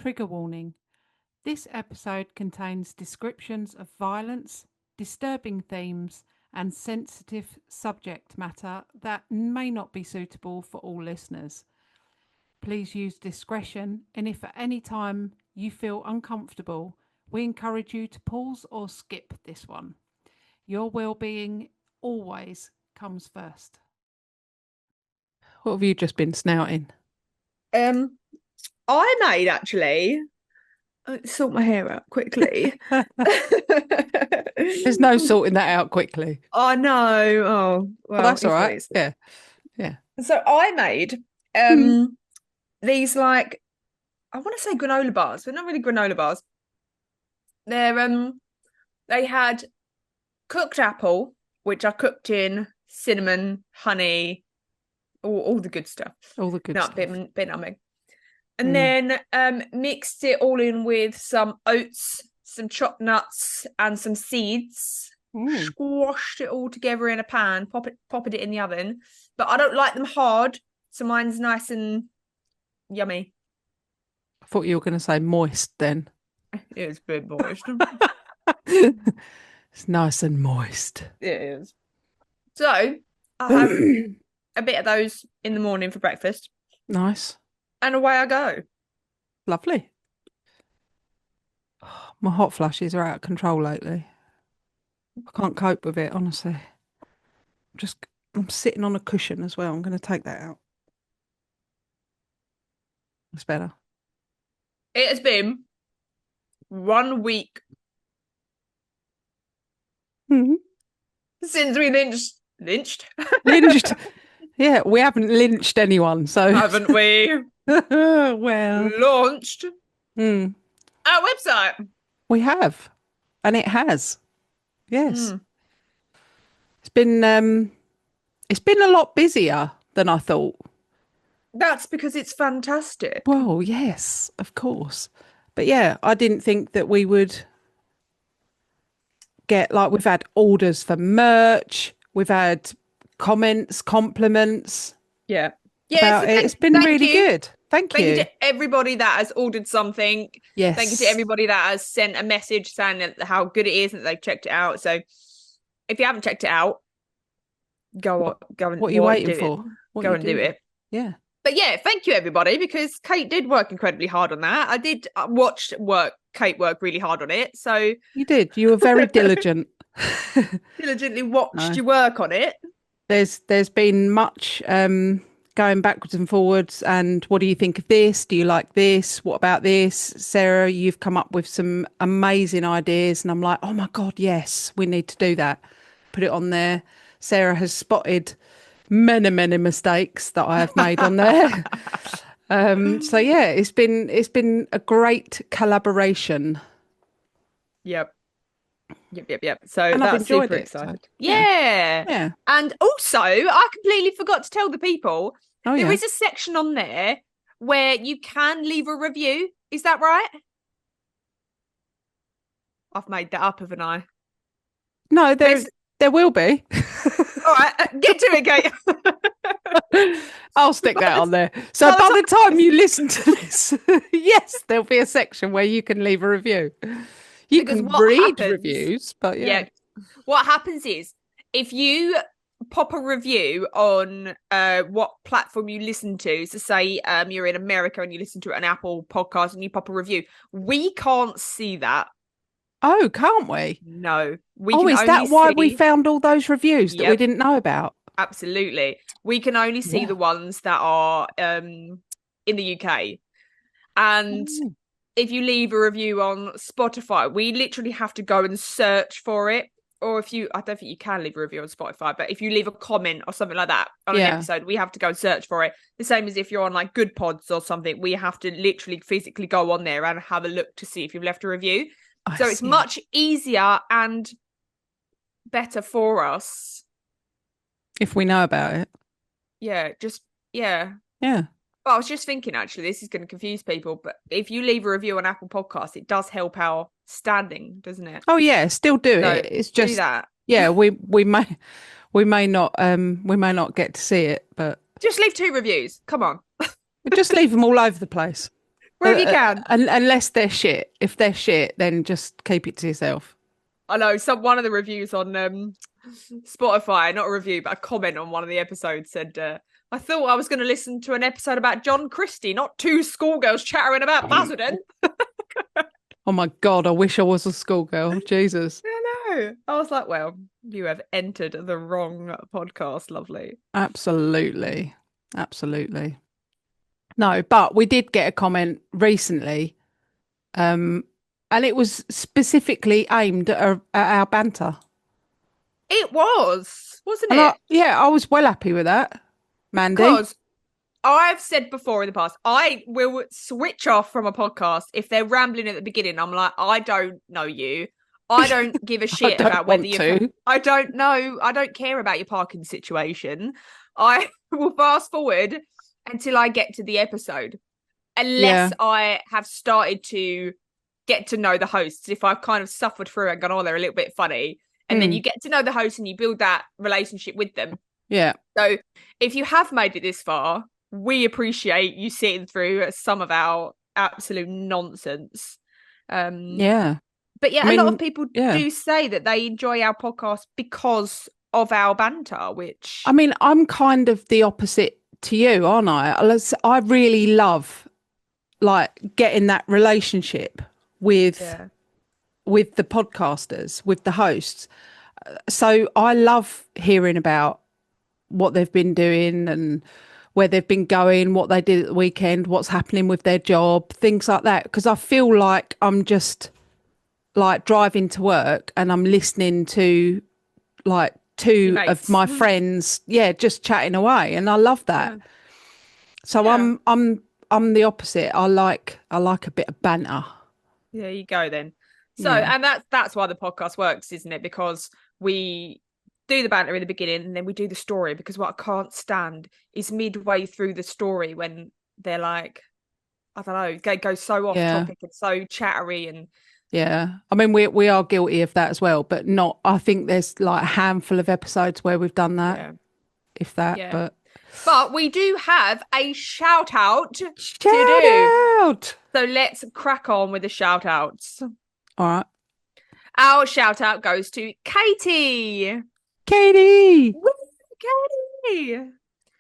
Trigger warning. This episode contains descriptions of violence, disturbing themes, and sensitive subject matter that may not be suitable for all listeners. Please use discretion, and if at any time you feel uncomfortable, we encourage you to pause or skip this one. Your well-being always comes first. What have you just been snouting? I made actually sort my hair out quickly. There's no sorting that out quickly. I know. Oh, well, That's all right. Yeah. So I made these, like, I want to say granola bars, but not really granola bars. They're they had cooked apple, which I cooked in cinnamon, honey, all the good stuff. All the good stuff. Bit numbing. And then mixed it all in with some oats, some chopped nuts, and some seeds. Squashed it all together in a pan, popped it in the oven. But I don't like them hard, so mine's nice and yummy. I thought you were going to say moist then. It's a bit moist. It's nice and moist. It is. So I have a bit of those in the morning for breakfast. Nice. And away I go. Lovely. My hot flushes are out of control lately. I can't cope with it, honestly. I'm sitting on a cushion as well. I'm going to take that out. That's better. It has been 1 week since we lynched. Yeah, we haven't lynched anyone, so haven't we? Well, launched our website. We have, and it has. Yes, it's been a lot busier than I thought. That's because it's fantastic. Well, yes, of course, but yeah, I didn't think that we would get, like, we've had orders for merch, we've had comments, compliments. Yeah. About it. It's been really good. Thank you. Thank you to everybody that has ordered something. Yes. Thank you to everybody that has sent a message saying how good it is and that they've checked it out. So if you haven't checked it out, go and what are you waiting for? Go and do it. Yeah. But yeah, thank you everybody, because Kate did work incredibly hard on that. I did watch Kate work really hard on it. So you did. You were very diligent. Diligently watched you work on it. There's been much going backwards and forwards, and what do you think of this? Do you like this? What about this? Sarah, you've come up with some amazing ideas, and I'm like, oh my God, yes, we need to do that. Put it on there. Sarah has spotted many mistakes that I have made on there. So yeah, it's been a great collaboration. Yep. So and that's super it, excited. So, yeah. And also, I completely forgot to tell the people, there is a section on there where you can leave a review. Is that right? I've made that up, haven't I? No, there will be. All right, get to it, Kate. I'll stick that on there. So by the time you listen to this, yes, there'll be a section where you can leave a review. You can read reviews, but yeah. What happens is, if you pop a review on what platform you listen to, so say you're in America and you listen to an Apple podcast and you pop a review, we can't see that. Oh, can't we? No. Is that why we found all those reviews that we didn't know about? Absolutely. We can only see the ones that are in the UK. And if you leave a review on Spotify, we literally have to go and search for it. Or I don't think you can leave a review on Spotify, but if you leave a comment or something like that on an episode, we have to go and search for it. The same as if you're on like Good Pods or something, we have to literally physically go on there and have a look to see if you've left a review. So it's much easier and better for us if we know about it. Yeah. Well, I was just thinking, actually, this is going to confuse people, but if you leave a review on Apple Podcasts, it does help our standing, doesn't it? Oh yeah, still do it. It's just do that. Yeah, we may not get to see it, but just leave 2 reviews. Come on, just leave them all over the place. Wherever you can. Unless they're shit. If they're shit, then just keep it to yourself. I know one of the reviews on Spotify, not a review, but a comment on one of the episodes said, I thought I was going to listen to an episode about John Christie, not two schoolgirls chattering about Basildon. Oh my God, I wish I was a schoolgirl. Jesus. I know. I was like, well, you have entered the wrong podcast, lovely. Absolutely. Absolutely. No, but we did get a comment recently, and it was specifically aimed at our banter. It was, wasn't And it? I was well happy with that, Mandy. Because I've said before in the past, I will switch off from a podcast if they're rambling at the beginning. I'm like, I don't know you. I don't give a shit about whether you. I don't know. I don't care about your parking situation. I will fast forward until I get to the episode, unless I have started to get to know the hosts. If I've kind of suffered through and gone, oh, they're a little bit funny, and then you get to know the host and you build that relationship with them. Yeah. So if you have made it this far, we appreciate you sitting through some of our absolute nonsense. Yeah. But yeah, a lot of people do say that they enjoy our podcast because of our banter, which... I mean, I'm kind of the opposite to you, aren't I? I really love, like, getting that relationship with the podcasters, with the hosts. So I love hearing about what they've been doing and where they've been going, what they did at the weekend, what's happening with their job, things like that. Because I feel like I'm just like driving to work and I'm listening to like two of my friends, just chatting away, and I love that. Yeah. So I'm the opposite. I like a bit of banter. There you go then. So and that's why the podcast works, isn't it? Because we do the banter in the beginning and then we do the story, because what I can't stand is midway through the story when they're like, I don't know, they go so off topic and so chattery. And yeah, I mean we are guilty of that as well, but not, I think there's like a handful of episodes where we've done that, if that. But we do have a shout out to do. So let's crack on with the shout outs. All right. Our shout out goes to Katie. Katie. Katie.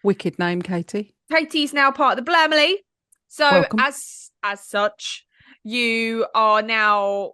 Wicked name, Katie. Katie's now part of the Blamely. So welcome. as such, you are now,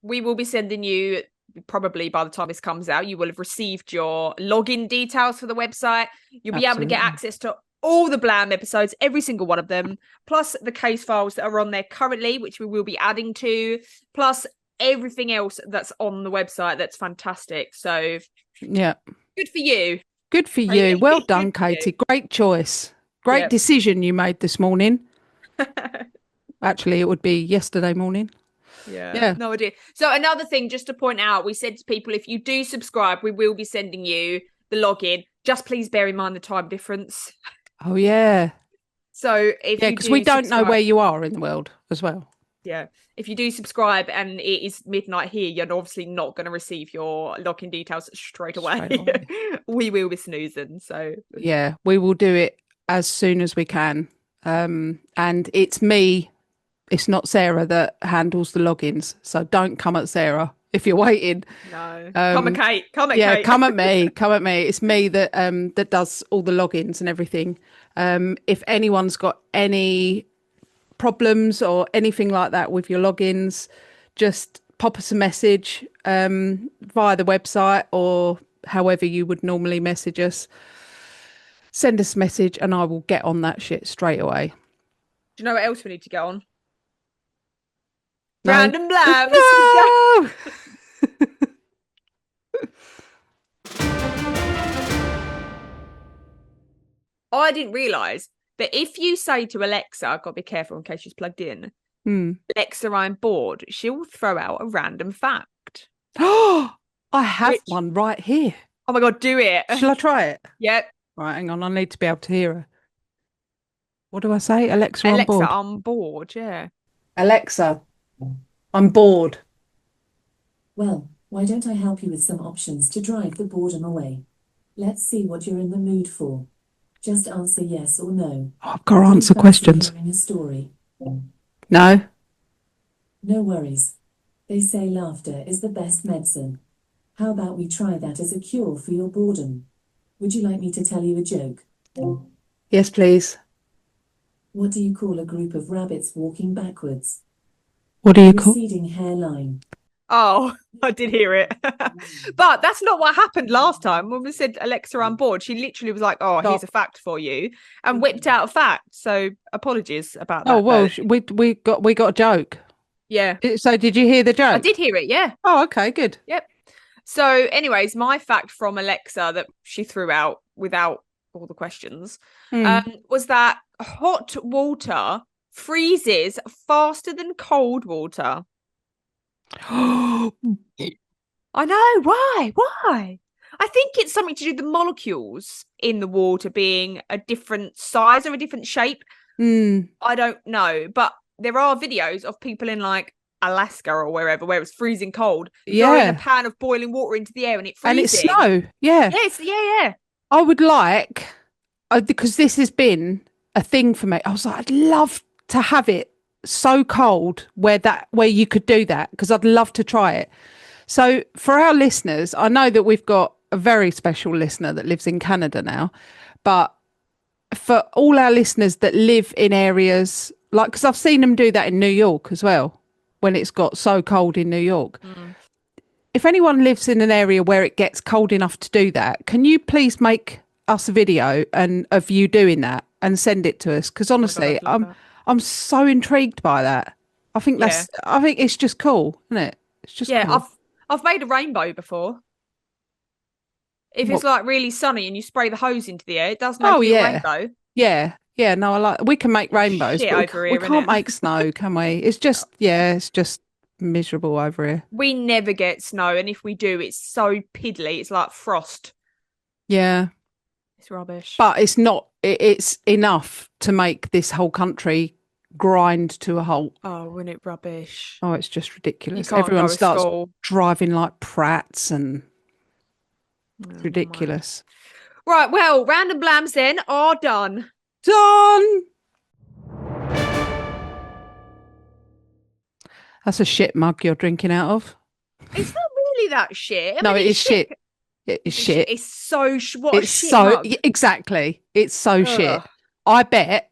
we will be sending you, probably by the time this comes out, you will have received your login details for the website. You'll be able to get access to all the Blam episodes, every single one of them, plus the case files that are on there currently, which we will be adding to, plus everything else that's on the website. That's fantastic. So yeah, good for you. Good for you. Well done, Katie. Great choice. Great decision you made this morning. Actually, it would be yesterday morning. Yeah. No idea. So another thing, just to point out, we said to people, if you do subscribe, we will be sending you the login. Just please bear in mind the time difference. Oh, yeah. So if you because we don't know where you are in the world as well. Yeah. If you do subscribe and it is midnight here, you're obviously not going to receive your login details straight away. We will be snoozing. So yeah, we will do it as soon as we can. And it's me. It's not Sarah that handles the logins. So don't come at Sarah if you're waiting. No. Come at Kate. Come at Kate. Yeah, come at me. Come at me. It's me that that does all the logins and everything. If anyone's got any problems or anything like that with your logins, just pop us a message via the website or however you would normally message us. Send us a message and I will get on that shit straight away. Do you know what else we need to get on? No. Random Blams. No! I didn't realise that if you say to Alexa, I've got to be careful in case she's plugged in, Alexa, I'm bored, she'll throw out a random fact. Oh, I have one right here. Oh my God, do it. Shall I try it? Yep. Right, hang on. I need to be able to hear her. What do I say? Alexa, I'm bored, yeah. Alexa, I'm bored. Well, why don't I help you with some options to drive the boredom away? Let's see what you're in the mood for. Just answer yes or no. I've got to answer questions. Hearing a story. No. No worries. They say laughter is the best medicine. How about we try that as a cure for your boredom? Would you like me to tell you a joke? Yes, please. What do you call a group of rabbits walking backwards? What do A you call? receding hairline. Oh, I did hear it. But that's not what happened last time. When we said Alexa on board, she literally was like, oh, here's a fact for you, and whipped out a fact. So apologies about that. Oh well, but we got a joke. yeah, So did you hear the joke? I did hear it. Yeah. Oh, okay, good. Yep. So, anyways, my fact from Alexa that she threw out without all the questions was that hot water freezes faster than cold water. I know. Why? Why? I think it's something to do with the molecules in the water being a different size or a different shape. I don't know. But there are videos of people in like Alaska or wherever where it's freezing cold, throwing a pan of boiling water into the air and it freezing. And it's snow. Yeah. Yes, yeah. I would like, because this has been a thing for me. I was like, I'd love to have it so cold where you could do that, because I'd love to try it. So for our listeners, I know that we've got a very special listener that lives in Canada now, but for all our listeners that live in areas like, because I've seen them do that in New York as well, when it's got so cold in New York. If anyone lives in an area where it gets cold enough to do that, can you please make us a video of you doing that and send it to us? Because honestly, I'm so intrigued by that. I think I think it's just cool, isn't it? It's just cool. I've made a rainbow before. If it's like really sunny and you spray the hose into the air, it does make a rainbow. Yeah. No, we can make rainbows, but we can't make snow, can we? It's just it's just miserable over here. We never get snow, and if we do, it's so piddly. It's like frost. Yeah. It's rubbish. But it's not, it's enough to make this whole country grind to a halt. Oh, isn't it rubbish? Oh, it's just ridiculous. You can't Everyone go to starts school. driving like prats and it's ridiculous. Right, well, random blams then are done. Done! That's a shit mug you're drinking out of. It's not really that shit. No, it is shit. It is shit. It's so what a shit mug. Exactly. It's so shit. I bet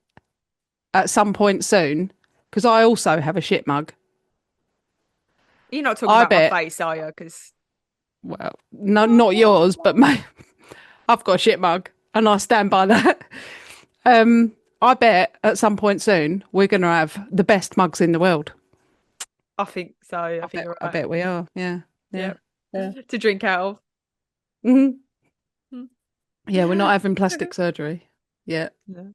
at some point soon, because I also have a shit mug. You're not talking about my face, are you? Because well, no, not yours, but I've got a shit mug, and I stand by that. I bet at some point soon we're going to have the best mugs in the world. I think so. I think you're right. I bet we are. Yeah. To drink out of. Mm-hmm. Yeah, we're not having plastic surgery yet. No.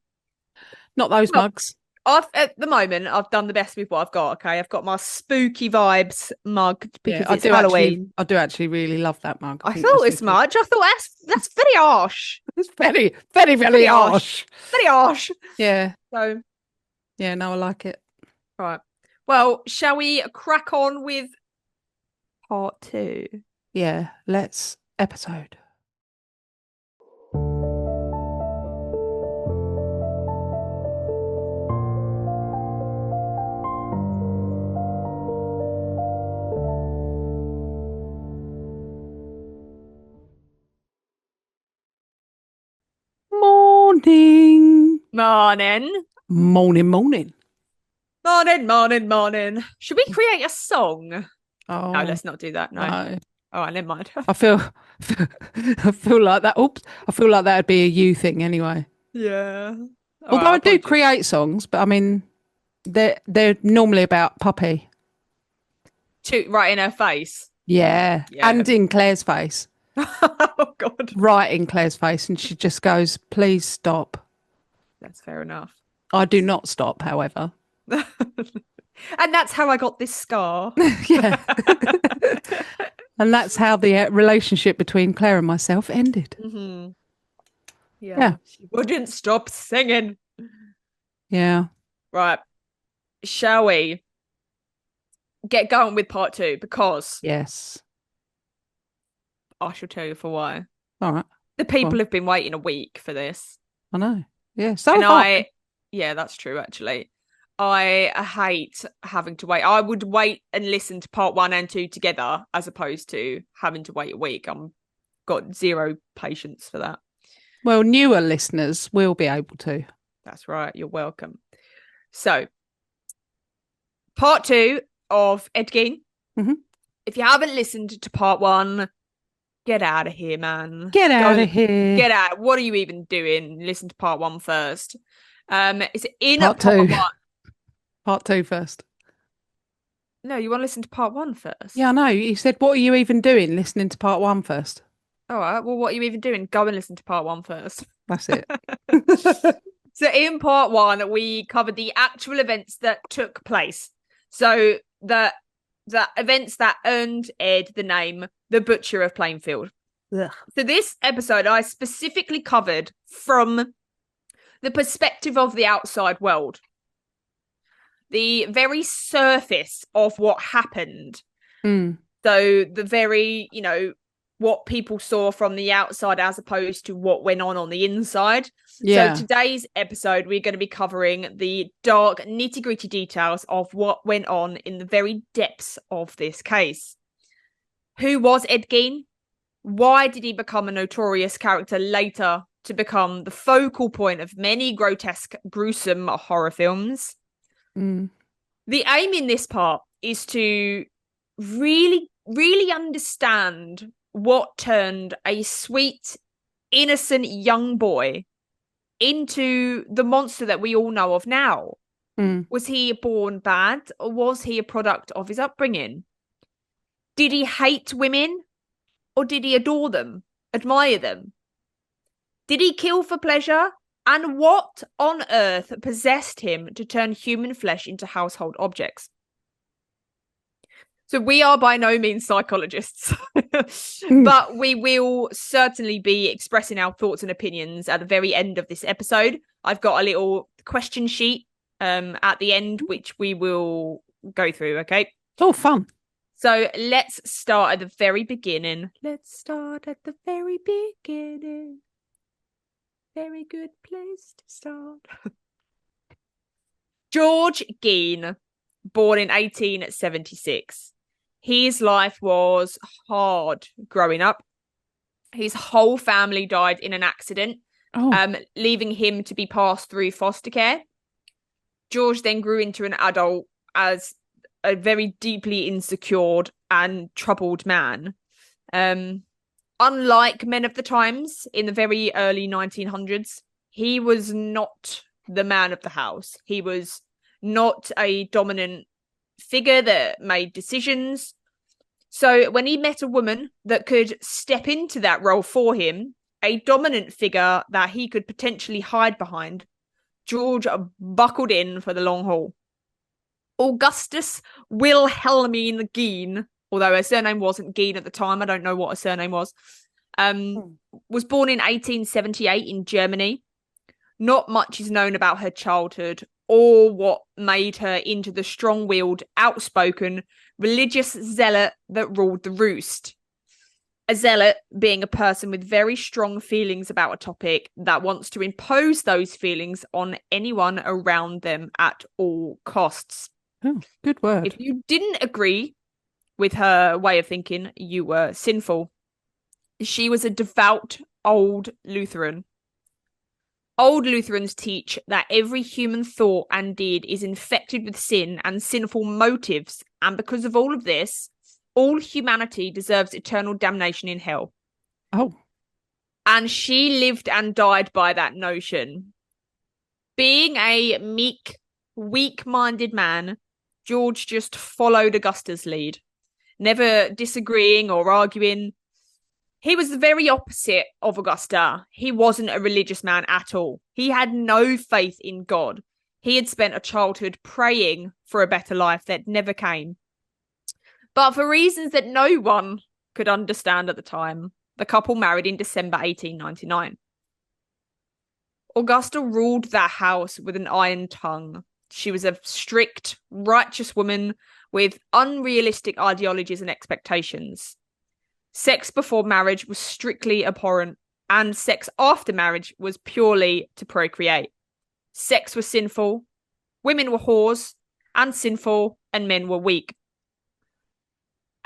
Not those mugs. At the moment, I've done the best with what I've got. Okay, I've got my spooky vibes mug because it's Halloween. I do actually really love that mug. I thought as much. I thought that's very harsh. It's very, very, very harsh. Very harsh. Yeah. So. Yeah, no, I like it. Right. Well, shall we crack on with part 2? Yeah, let's episode. Morning. Should we create a song? Oh, no, let's not do that. No. All right, never mind. I feel like that. Oops, I feel like that'd be a you thing anyway. Yeah. Although I do create songs, but I mean, they're normally about Puppy. Right in her face. Yeah, and in Claire's face. Oh God. Right in Claire's face, and she just goes, "Please stop." That's fair enough. I do not stop, however. And that's how I got this scar. Yeah. And that's how the relationship between Claire and myself ended. Mm-hmm. Yeah. She wouldn't stop singing. Yeah. Right. Shall we get going with part 2? Because yes, I shall tell you for why. All right. The people have been waiting a week for this. I know. Yeah. So have I. Yeah, that's true, actually. I hate having to wait. I would wait and listen to part 1 and 2 together as opposed to having to wait a week. I'm got zero patience for that. Well, newer listeners will be able to. That's right. You're welcome. So, part 2 of Ed Gein. Mhm. If you haven't listened to part 1, get out of here, man. Get out of here. Get out. What are you even doing? Listen to part 1 first. It's in Part part 2. 1. Part 2 first. No, you want to listen to part 1 first? Yeah, I know. You said, what are you even doing listening to part 1 first? All right. Well, what are you even doing? Go and listen to part 1 first. That's it. So in part 1, we covered the actual events that took place. So the events that earned Ed the name the Butcher of Plainfield. Ugh. So this episode I specifically covered from the perspective of the outside world. The very surface of what happened. Mm. So the very, what people saw from the outside as opposed to what went on the inside. Yeah. So today's episode, we're going to be covering the dark nitty-gritty details of what went on in the very depths of this case. Who was Ed Gein? Why did he become a notorious character later to become the focal point of many grotesque, gruesome horror films? Mm. The aim in this part is to really, really understand what turned a sweet, innocent young boy into the monster that we all know of now. Mm. Was he born bad, or was he a product of his upbringing? Did he hate women, or did he adore them, admire them? Did he kill for pleasure? And what on earth possessed him to turn human flesh into household objects? So we are by no means psychologists, but we will certainly be expressing our thoughts and opinions at the very end of this episode. I've got a little question sheet at the end, which we will go through, okay? Oh, fun. So let's start at the very beginning. Let's start at the very beginning. Very good place to start. George Gein, born in 1876. His life was hard growing up. His whole family died in an accident, leaving him to be passed through foster care. George then grew into an adult as a very deeply insecure and troubled man. Unlike men of the times in the very early 1900s, he was not the man of the house. He was not a dominant figure that made decisions. So when he met a woman that could step into that role for him, a dominant figure that he could potentially hide behind, George buckled in for the long haul. Augustus Wilhelmine Gein, although her surname wasn't Gein at the time, I don't know what her surname was, was born in 1878 in Germany. Not much is known about her childhood or what made her into the strong-willed, outspoken, religious zealot that ruled the roost. A zealot being a person with very strong feelings about a topic that wants to impose those feelings on anyone around them at all costs. Oh, good word. If you didn't agree with her way of thinking, you were sinful. She was a devout old Lutheran. Old Lutherans teach that every human thought and deed is infected with sin and sinful motives, and because of all of this, all humanity deserves eternal damnation in hell. Oh. And she lived and died by that notion. Being a meek, weak-minded man, George just followed Augusta's lead, never disagreeing or arguing. He was the very opposite of Augusta. He wasn't a religious man at all. He had no faith in God. He had spent a childhood praying for a better life that never came. But for reasons that no one could understand at the time, the couple married in December 1899. Augusta ruled that house with an iron tongue. She was a strict, righteous woman with unrealistic ideologies and expectations. Sex before marriage was strictly abhorrent, and sex after marriage was purely to procreate. Sex was sinful, Women were whores and sinful, and men were weak.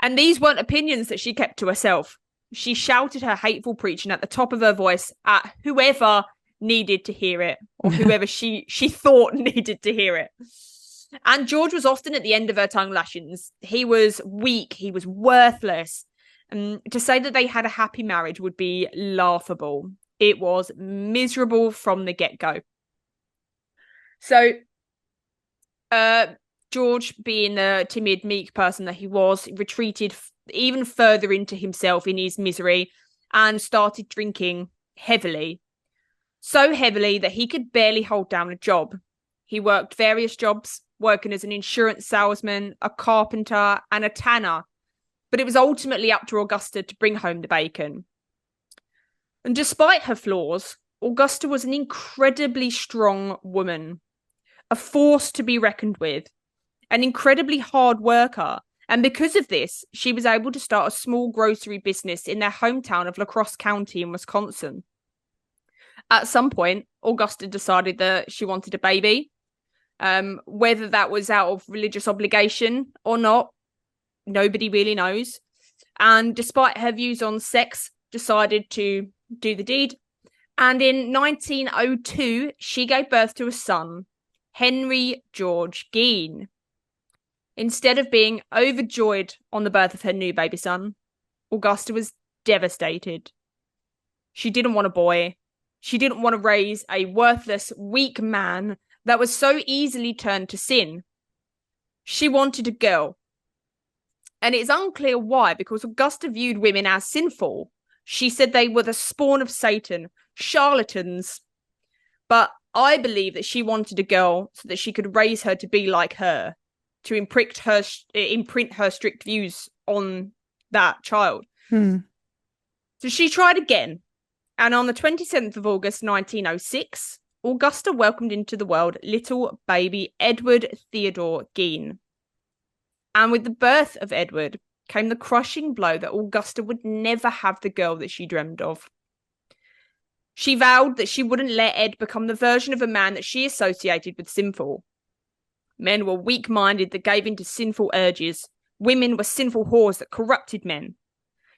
And these weren't opinions that she kept to herself. She shouted her hateful preaching at the top of her voice at whoever needed to hear it, or whoever she thought needed to hear it. And George was often at the end of her tongue lashings. He was weak. He was worthless. To say that they had a happy marriage would be laughable. It was miserable from the get-go. So, George, being the timid, meek person that he was, retreated even further into himself in his misery and started drinking heavily. So heavily that he could barely hold down a job. He worked various jobs, working as an insurance salesman, a carpenter, and a tanner. But it was ultimately up to Augusta to bring home the bacon. And despite her flaws, Augusta was an incredibly strong woman, a force to be reckoned with, an incredibly hard worker. And because of this, she was able to start a small grocery business in their hometown of La Crosse County in Wisconsin. At some point, Augusta decided that she wanted a baby. Whether that was out of religious obligation or not, nobody really knows. And despite her views on sex, decided to do the deed. And in 1902, she gave birth to a son, Henry George Gein. Instead of being overjoyed on the birth of her new baby son, Augusta was devastated. She didn't want a boy. She didn't want to raise a worthless, weak man that was so easily turned to sin. She wanted a girl. And it's unclear why, because Augusta viewed women as sinful. She said they were the spawn of Satan, charlatans. But I believe that she wanted a girl so that she could raise her to be like her, to imprint her strict views on that child. So she tried again. And on the 27th of August, 1906, Augusta welcomed into the world little baby Edward Theodore Gein. And with the birth of Edward came the crushing blow that Augusta would never have the girl that she dreamed of. She vowed that she wouldn't let Ed become the version of a man that she associated with sinful. Men were weak-minded that gave in to sinful urges. Women were sinful whores that corrupted men.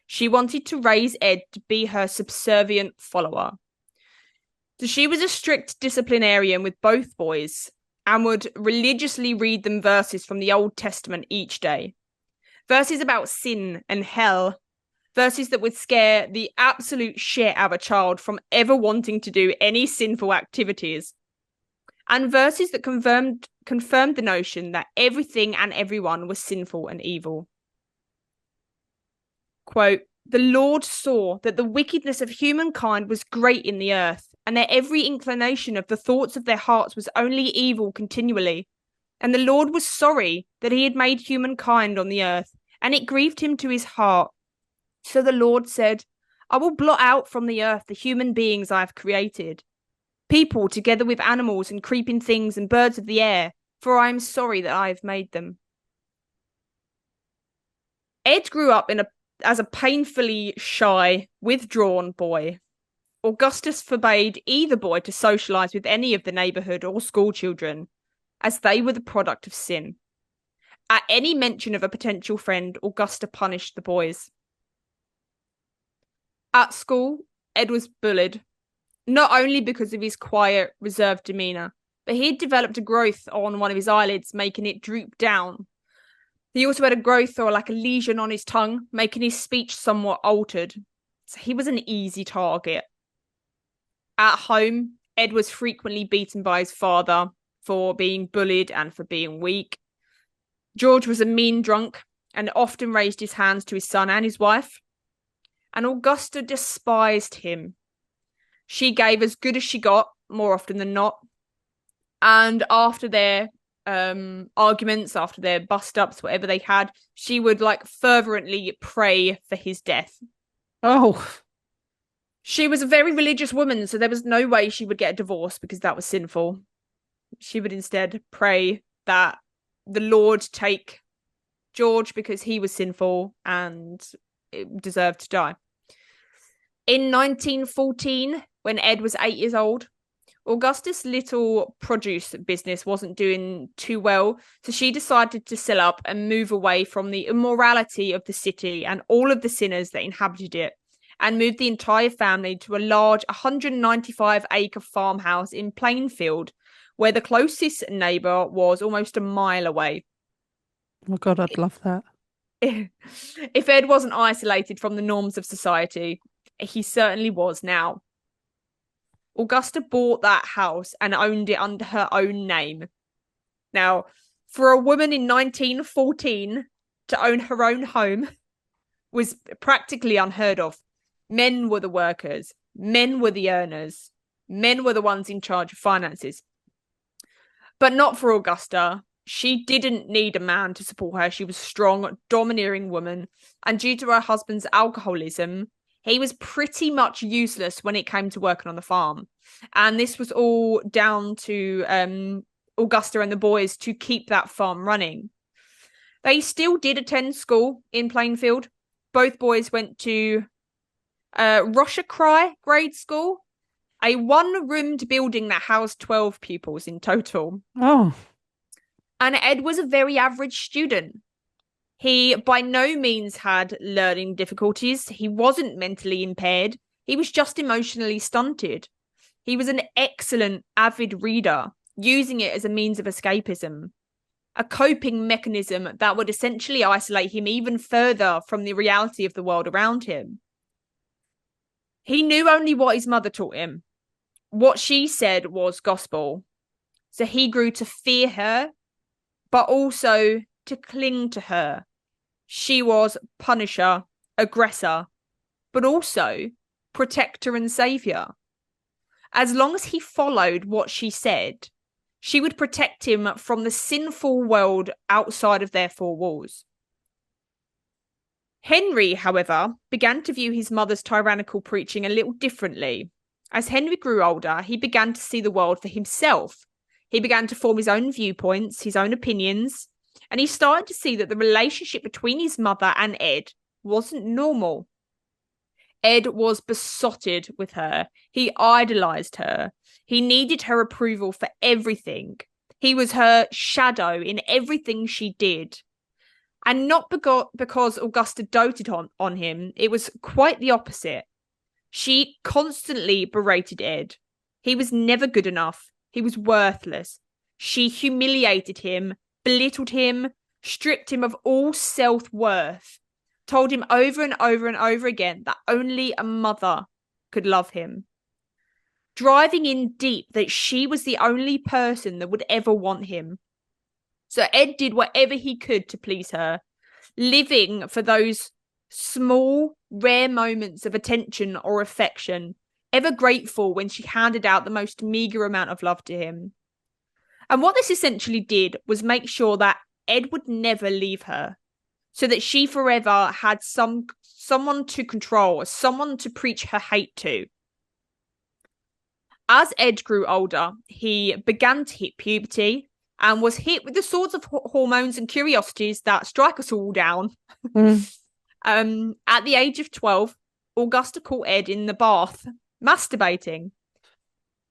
She wanted to raise Ed to be her subservient follower. So she was a strict disciplinarian with both boys and would religiously read them verses from the Old Testament each day. Verses about sin and hell. Verses that would scare the absolute shit out of a child from ever wanting to do any sinful activities. And verses that confirmed the notion that everything and everyone was sinful and evil. Quote, "The Lord saw that the wickedness of humankind was great in the earth, and that every inclination of the thoughts of their hearts was only evil continually. And the Lord was sorry that he had made humankind on the earth, and it grieved him to his heart. So the Lord said, I will blot out from the earth the human beings I have created, people together with animals and creeping things and birds of the air, for I am sorry that I have made them." Ed grew up as a painfully shy, withdrawn boy. Augustus forbade either boy to socialise with any of the neighbourhood or school children, as they were the product of sin. At any mention of a potential friend, Augusta punished the boys. At school, Ed was bullied, not only because of his quiet, reserved demeanour, but he had developed a growth on one of his eyelids, making it droop down. He also had a growth or like a lesion on his tongue, making his speech somewhat altered. So he was an easy target. At home, Ed was frequently beaten by his father for being bullied and for being weak. George was a mean drunk and often raised his hands to his son and his wife. And Augusta despised him. She gave as good as she got, more often than not. And after their arguments, after their bust-ups, whatever they had, she would fervently pray for his death. Oh. She was a very religious woman, so there was no way she would get a divorce because that was sinful. She would instead pray that the Lord take George because he was sinful and deserved to die. In 1914, when Ed was 8 years old, Augusta's little produce business wasn't doing too well, so she decided to sell up and move away from the immorality of the city and all of the sinners that inhabited it, and moved the entire family to a large 195-acre farmhouse in Plainfield, where the closest neighbour was almost a mile away. Oh, God, I'd love that. If Ed wasn't isolated from the norms of society, he certainly was now. Augusta bought that house and owned it under her own name. Now, for a woman in 1914 to own her own home was practically unheard of. Men were the workers. Men were the earners. Men were the ones in charge of finances. But not for Augusta. She didn't need a man to support her. She was a strong, domineering woman. And due to her husband's alcoholism, he was pretty much useless when it came to working on the farm. And this was all down to Augusta and the boys to keep that farm running. They still did attend school in Plainfield. Both boys went to Roshacry grade school, a one-roomed building that housed 12 pupils in total. Oh. And Ed was a very average student. He by no means had learning difficulties. He wasn't mentally impaired. He was just emotionally stunted. He was an excellent, avid reader, using it as a means of escapism, a coping mechanism that would essentially isolate him even further from the reality of the world around him. He knew only what his mother taught him. What she said was gospel. So he grew to fear her, but also to cling to her. She was punisher, aggressor, but also protector and saviour. As long as he followed what she said, she would protect him from the sinful world outside of their four walls. Henry, however, began to view his mother's tyrannical preaching a little differently. As Henry grew older, he began to see the world for himself. He began to form his own viewpoints, his own opinions, and he started to see that the relationship between his mother and Ed wasn't normal. Ed was besotted with her. He idolized her. He needed her approval for everything. He was her shadow in everything she did. And not because Augusta doted on him, it was quite the opposite. She constantly berated Ed. He was never good enough. He was worthless. She humiliated him, belittled him, stripped him of all self-worth, told him over and over and over again that only a mother could love him, driving in deep that she was the only person that would ever want him. So Ed did whatever he could to please her, living for those small, rare moments of attention or affection, ever grateful when she handed out the most meagre amount of love to him. And what this essentially did was make sure that Ed would never leave her, so that she forever had someone to control, someone to preach her hate to. As Ed grew older, he began to hit puberty and was hit with the sorts of hormones and curiosities that strike us all down. At the age of 12, Augusta caught Ed in the bath, masturbating.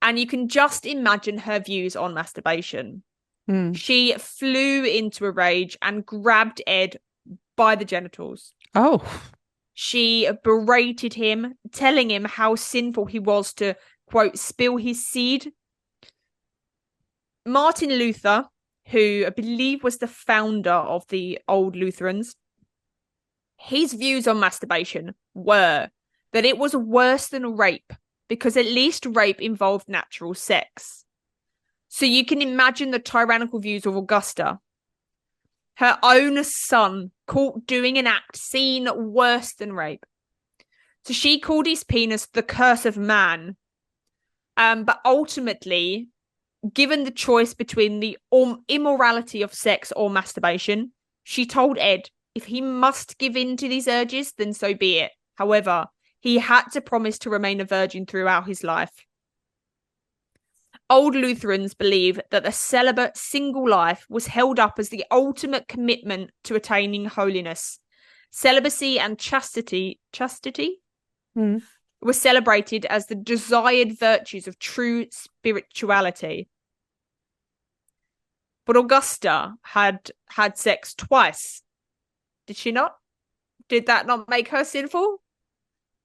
And you can just imagine her views on masturbation. She flew into a rage and grabbed Ed by the genitals. Oh. She berated him, telling him how sinful he was to, quote, spill his seed. Martin Luther, who I believe was the founder of the old Lutherans, his views on masturbation were that it was worse than rape, because at least rape involved natural sex. So you can imagine the tyrannical views of Augusta. Her own son caught doing an act seen worse than rape. So she called his penis the curse of man. But ultimately, given the choice between the immorality of sex or masturbation, she told Ed if he must give in to these urges, then so be it. However, he had to promise to remain a virgin throughout his life. Old Lutherans believe that the celibate single life was held up as the ultimate commitment to attaining holiness. Celibacy and chastity were celebrated as the desired virtues of true spirituality. But Augusta had had sex twice. Did she not? Did that not make her sinful?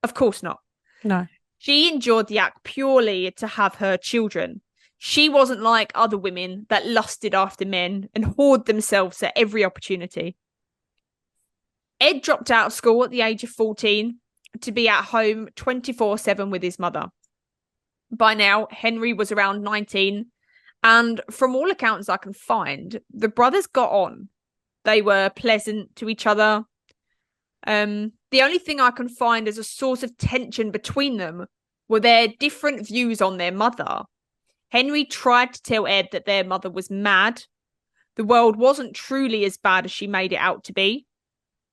Of course not. No. She endured the act purely to have her children. She wasn't like other women that lusted after men and whored themselves at every opportunity. Ed dropped out of school at the age of 14 to be at home 24/7 with his mother. By now, Henry was around 19, and from all accounts I can find, the brothers got on. They were pleasant to each other. The only thing I can find as a source of tension between them were their different views on their mother. Henry tried to tell Ed that their mother was mad. The world wasn't truly as bad as she made it out to be.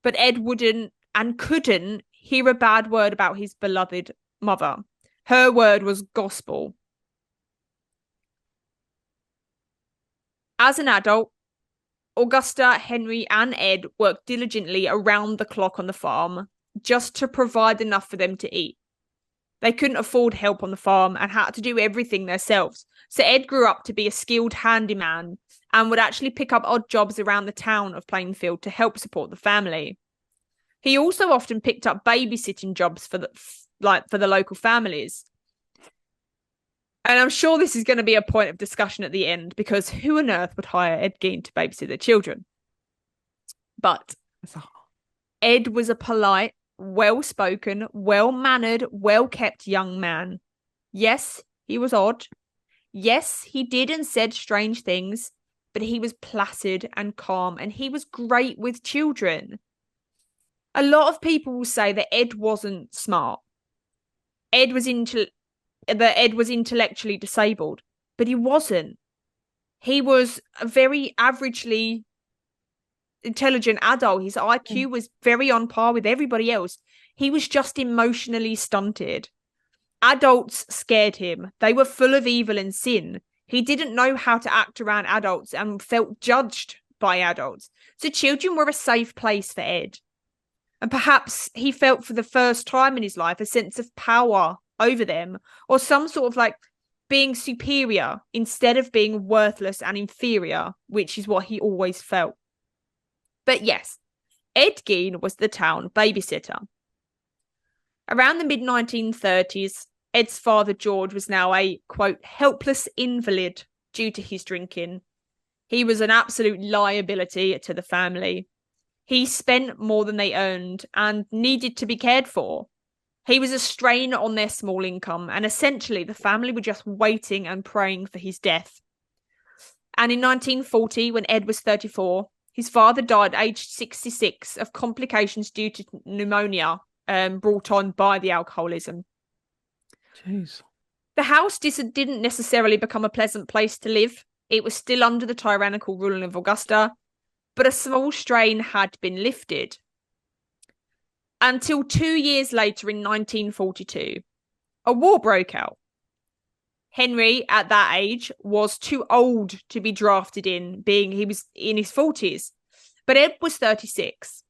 But Ed wouldn't and couldn't hear a bad word about his beloved mother. Her word was gospel. As an adult, Augusta, Henry, and Ed worked diligently around the clock on the farm just to provide enough for them to eat. They couldn't afford help on the farm and had to do everything themselves. So Ed grew up to be a skilled handyman and would actually pick up odd jobs around the town of Plainfield to help support the family. He also often picked up babysitting jobs for the local families. And I'm sure this is going to be a point of discussion at the end, because who on earth would hire Ed Gein to babysit their children? But Ed was a polite, well-spoken, well-mannered, well-kept young man. Yes, he was odd. Yes, he did and said strange things, but he was placid and calm, and he was great with children. A lot of people will say that Ed wasn't smart. Ed was intellectually disabled, but he wasn't. He was a very averagely intelligent adult. His IQ was very on par with everybody else. He was just emotionally stunted. Adults scared him. They were full of evil and sin. He didn't know how to act around adults and felt judged by adults. So children were a safe place for Ed. And perhaps he felt for the first time in his life a sense of power over them, or some sort of like being superior instead of being worthless and inferior, which is what he always felt. But yes, Ed Gein was the town babysitter. Around the mid-1930s, Ed's father, George, was now a, quote, helpless invalid due to his drinking. He was an absolute liability to the family. He spent more than they earned and needed to be cared for. He was a strain on their small income, and essentially the family were just waiting and praying for his death. And in 1940, when Ed was 34, his father died aged 66 of complications due to pneumonia brought on by the alcoholism. Jeez. The house didn't necessarily become a pleasant place to live. It was still under the tyrannical ruling of Augusta, but a small strain had been lifted. Until 2 years later in 1942, a war broke out. Henry, at that age, was too old to be drafted in, being he was in his 40s, but Ed was 36.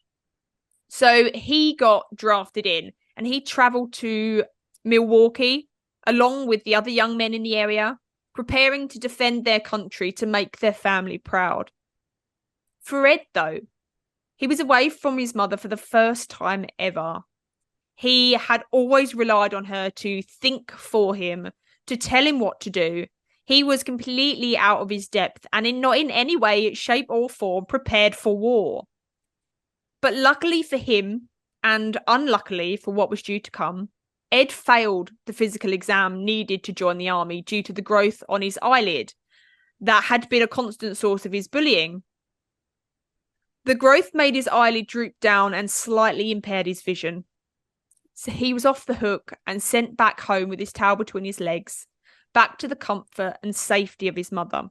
So he got drafted in, and he travelled to Milwaukee, along with the other young men in the area, preparing to defend their country to make their family proud. For Ed, though, he was away from his mother for the first time ever. He had always relied on her to think for him, to tell him what to do. He was completely out of his depth and not in any way, shape or form prepared for war. But luckily for him, and unluckily for what was due to come, Ed failed the physical exam needed to join the army due to the growth on his eyelid that had been a constant source of his bullying. The growth made his eyelid droop down and slightly impaired his vision. So he was off the hook and sent back home with his towel between his legs, back to the comfort and safety of his mother.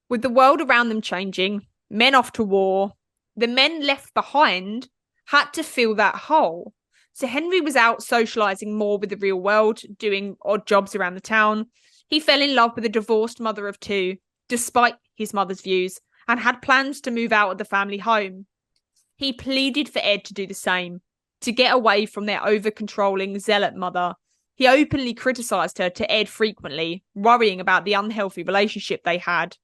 With the world around them changing, men off to war, the men left behind had to fill that hole. So Henry was out socialising more with the real world, doing odd jobs around the town. He fell in love with a divorced mother of two, despite his mother's views, and had plans to move out of the family home. He pleaded for Ed to do the same. To get away from their over-controlling zealot mother, he openly criticised her to Ed frequently, worrying about the unhealthy relationship they had.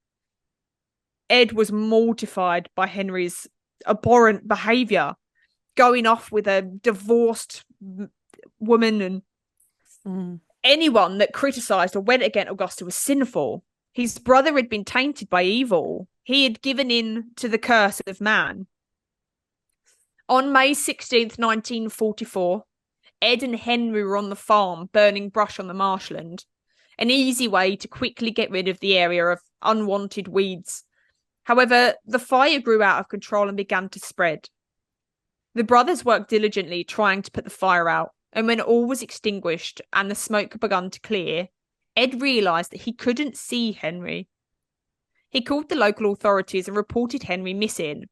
Ed was mortified by Henry's abhorrent behaviour, going off with a divorced woman, and anyone that criticised or went against Augusta was sinful. His brother had been tainted by evil. He had given in to the curse of man. On May 16th, 1944, Ed and Henry were on the farm burning brush on the marshland, an easy way to quickly get rid of the area of unwanted weeds. However, the fire grew out of control and began to spread. The brothers worked diligently trying to put the fire out, and when all was extinguished and the smoke begun to clear, Ed realised that he couldn't see Henry. He called the local authorities and reported Henry missing,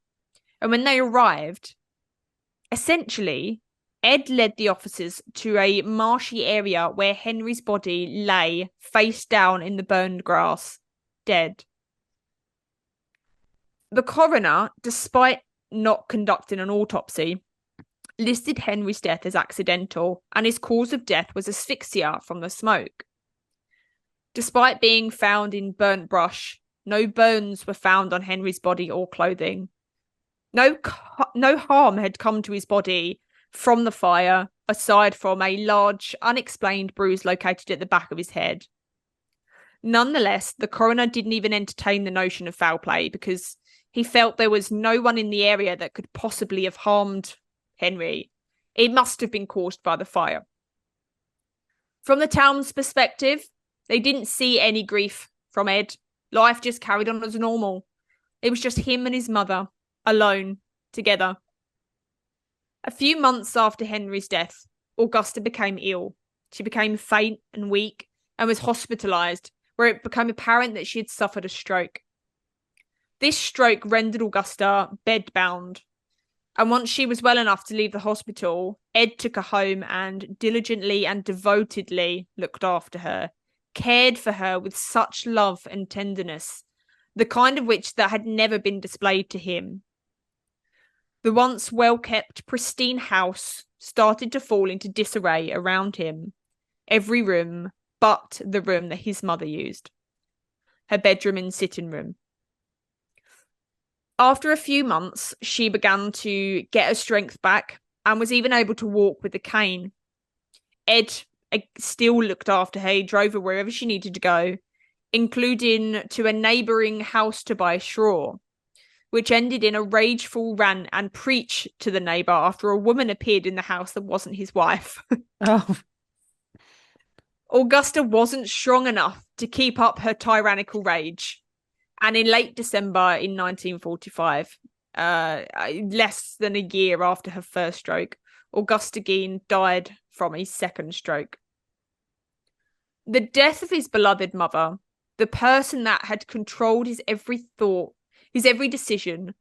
and when they arrived, essentially, Ed led the officers to a marshy area where Henry's body lay face down in the burned grass, dead. The coroner, despite not conducting an autopsy, listed Henry's death as accidental, and his cause of death was asphyxia from the smoke. Despite being found in burnt brush, no burns were found on Henry's body or clothing. No harm had come to his body from the fire, aside from a large, unexplained bruise located at the back of his head. Nonetheless, the coroner didn't even entertain the notion of foul play because he felt there was no one in the area that could possibly have harmed Henry. It must have been caused by the fire. From the town's perspective, they didn't see any grief from Ed. Life just carried on as normal. It was just him and his mother, alone, together. A few months after Henry's death, Augusta became ill. She became faint and weak and was hospitalised, where it became apparent that she had suffered a stroke. This stroke rendered Augusta bedbound, and once she was well enough to leave the hospital, Ed took her home and diligently and devotedly looked after her, cared for her with such love and tenderness, the kind of which that had never been displayed to him. The once well-kept, pristine house started to fall into disarray around him. Every room but the room that his mother used. Her bedroom and sitting room. After a few months, she began to get her strength back and was even able to walk with a cane. Ed still looked after her. He drove her wherever she needed to go, including to a neighbouring house to buy straw, which ended in a rageful rant and preach to the neighbour after a woman appeared in the house that wasn't his wife. Oh. Augusta wasn't strong enough to keep up her tyrannical rage. And in late December in 1945, less than a year after her first stroke, Augusta Gein died from a second stroke. The death of his beloved mother, the person that had controlled his every thought, his every decision,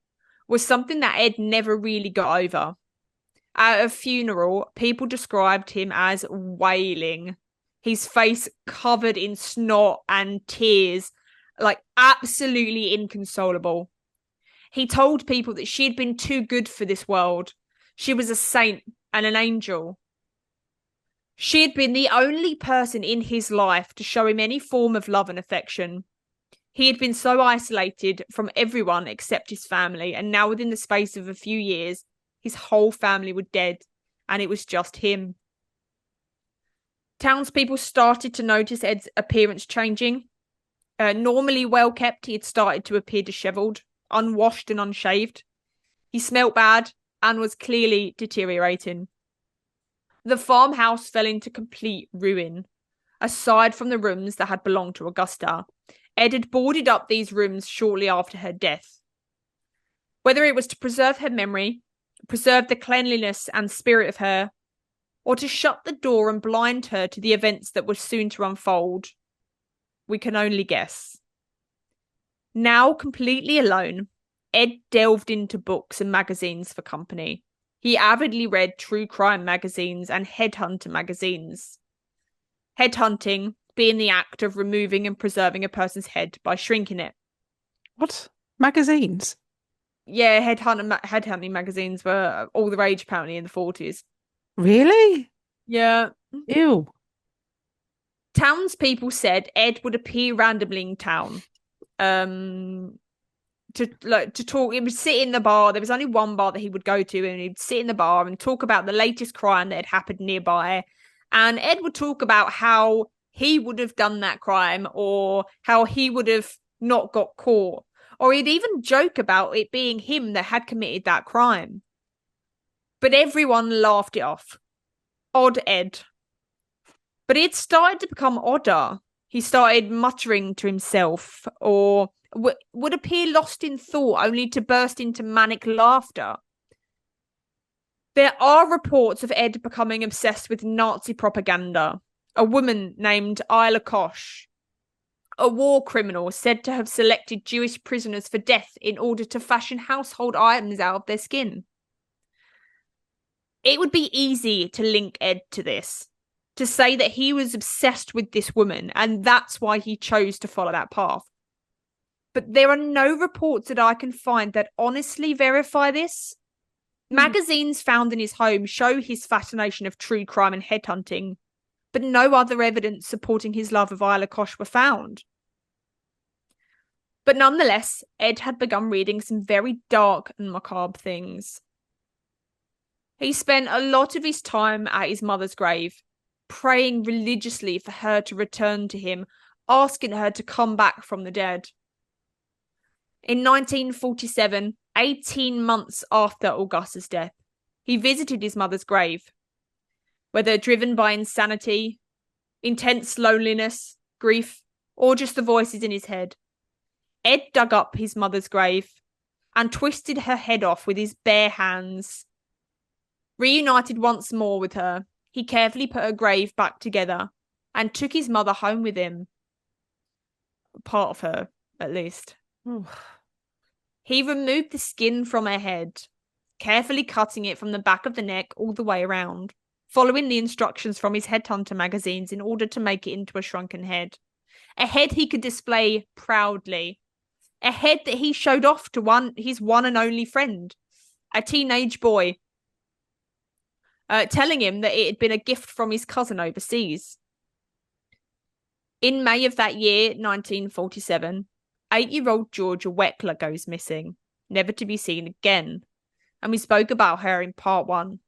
was something that Ed never really got over. At a funeral, people described him as wailing, his face covered in snot and tears, like absolutely inconsolable. He told people that she had been too good for this world. She was a saint and an angel. She had been the only person in his life to show him any form of love and affection. He had been so isolated from everyone except his family, and now within the space of a few years, his whole family were dead, and it was just him. Townspeople started to notice Ed's appearance changing. Normally well kept, he had started to appear dishevelled, unwashed and unshaved. He smelt bad and was clearly deteriorating. The farmhouse fell into complete ruin. Aside from the rooms that had belonged to Augusta, Ed had boarded up these rooms shortly after her death. Whether it was to preserve her memory, preserve the cleanliness and spirit of her, or to shut the door and blind her to the events that were soon to unfold, we can only guess. Now completely alone, Ed delved into books and magazines for company. He avidly read true crime magazines and headhunter magazines. Headhunting being the act of removing and preserving a person's head by shrinking it. What? Magazines? Yeah, headhunting magazines were all the rage apparently in the 40s. Really? Yeah. Ew. Townspeople said Ed would appear randomly in town. To talk. He would sit in the bar. There was only one bar that he would go to, and he'd sit in the bar and talk about the latest crime that had happened nearby. And Ed would talk about how he would have done that crime, or how he would have not got caught, or he'd even joke about it being him that had committed that crime. But everyone laughed it off. Odd Ed. But it started to become odder. He started muttering to himself, or would appear lost in thought, only to burst into manic laughter. There are reports of Ed becoming obsessed with Nazi propaganda. A woman named Isla Kosh, a war criminal said to have selected Jewish prisoners for death in order to fashion household items out of their skin. It would be easy to link Ed to this, to say that he was obsessed with this woman and that's why he chose to follow that path. But there are no reports that I can find that honestly verify this. Magazines found in his home show his fascination of true crime and headhunting, but no other evidence supporting his love of Isla Kosh were found. But nonetheless, Ed had begun reading some very dark and macabre things. He spent a lot of his time at his mother's grave, praying religiously for her to return to him, asking her to come back from the dead. In 1947, 18 months after Augusta's death, he visited his mother's grave. Whether driven by insanity, intense loneliness, grief, or just the voices in his head, Ed dug up his mother's grave and twisted her head off with his bare hands. Reunited once more with her, he carefully put her grave back together and took his mother home with him. Part of her, at least. He removed the skin from her head, carefully cutting it from the back of the neck all the way around, following the instructions from his headhunter magazines in order to make it into a shrunken head. A head he could display proudly. A head that he showed off to his one and only friend, a teenage boy, telling him that it had been a gift from his cousin overseas. In May of that year, 1947, 8-year-old Georgia Weckler goes missing, never to be seen again, and we spoke about her in part 1.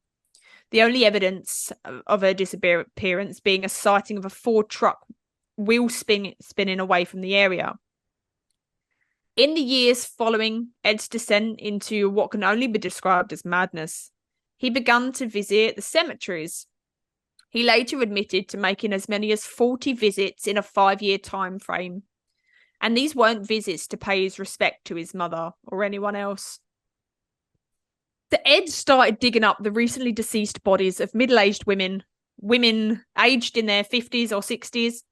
The only evidence of her disappearance being a sighting of a Ford truck wheel spinning away from the area. In the years following Ed's descent into what can only be described as madness, he began to visit the cemeteries. He later admitted to making as many as 40 visits in a 5-year time frame. And these weren't visits to pay his respect to his mother or anyone else. The Ed started digging up the recently deceased bodies of middle-aged women aged in their 50s or 60s.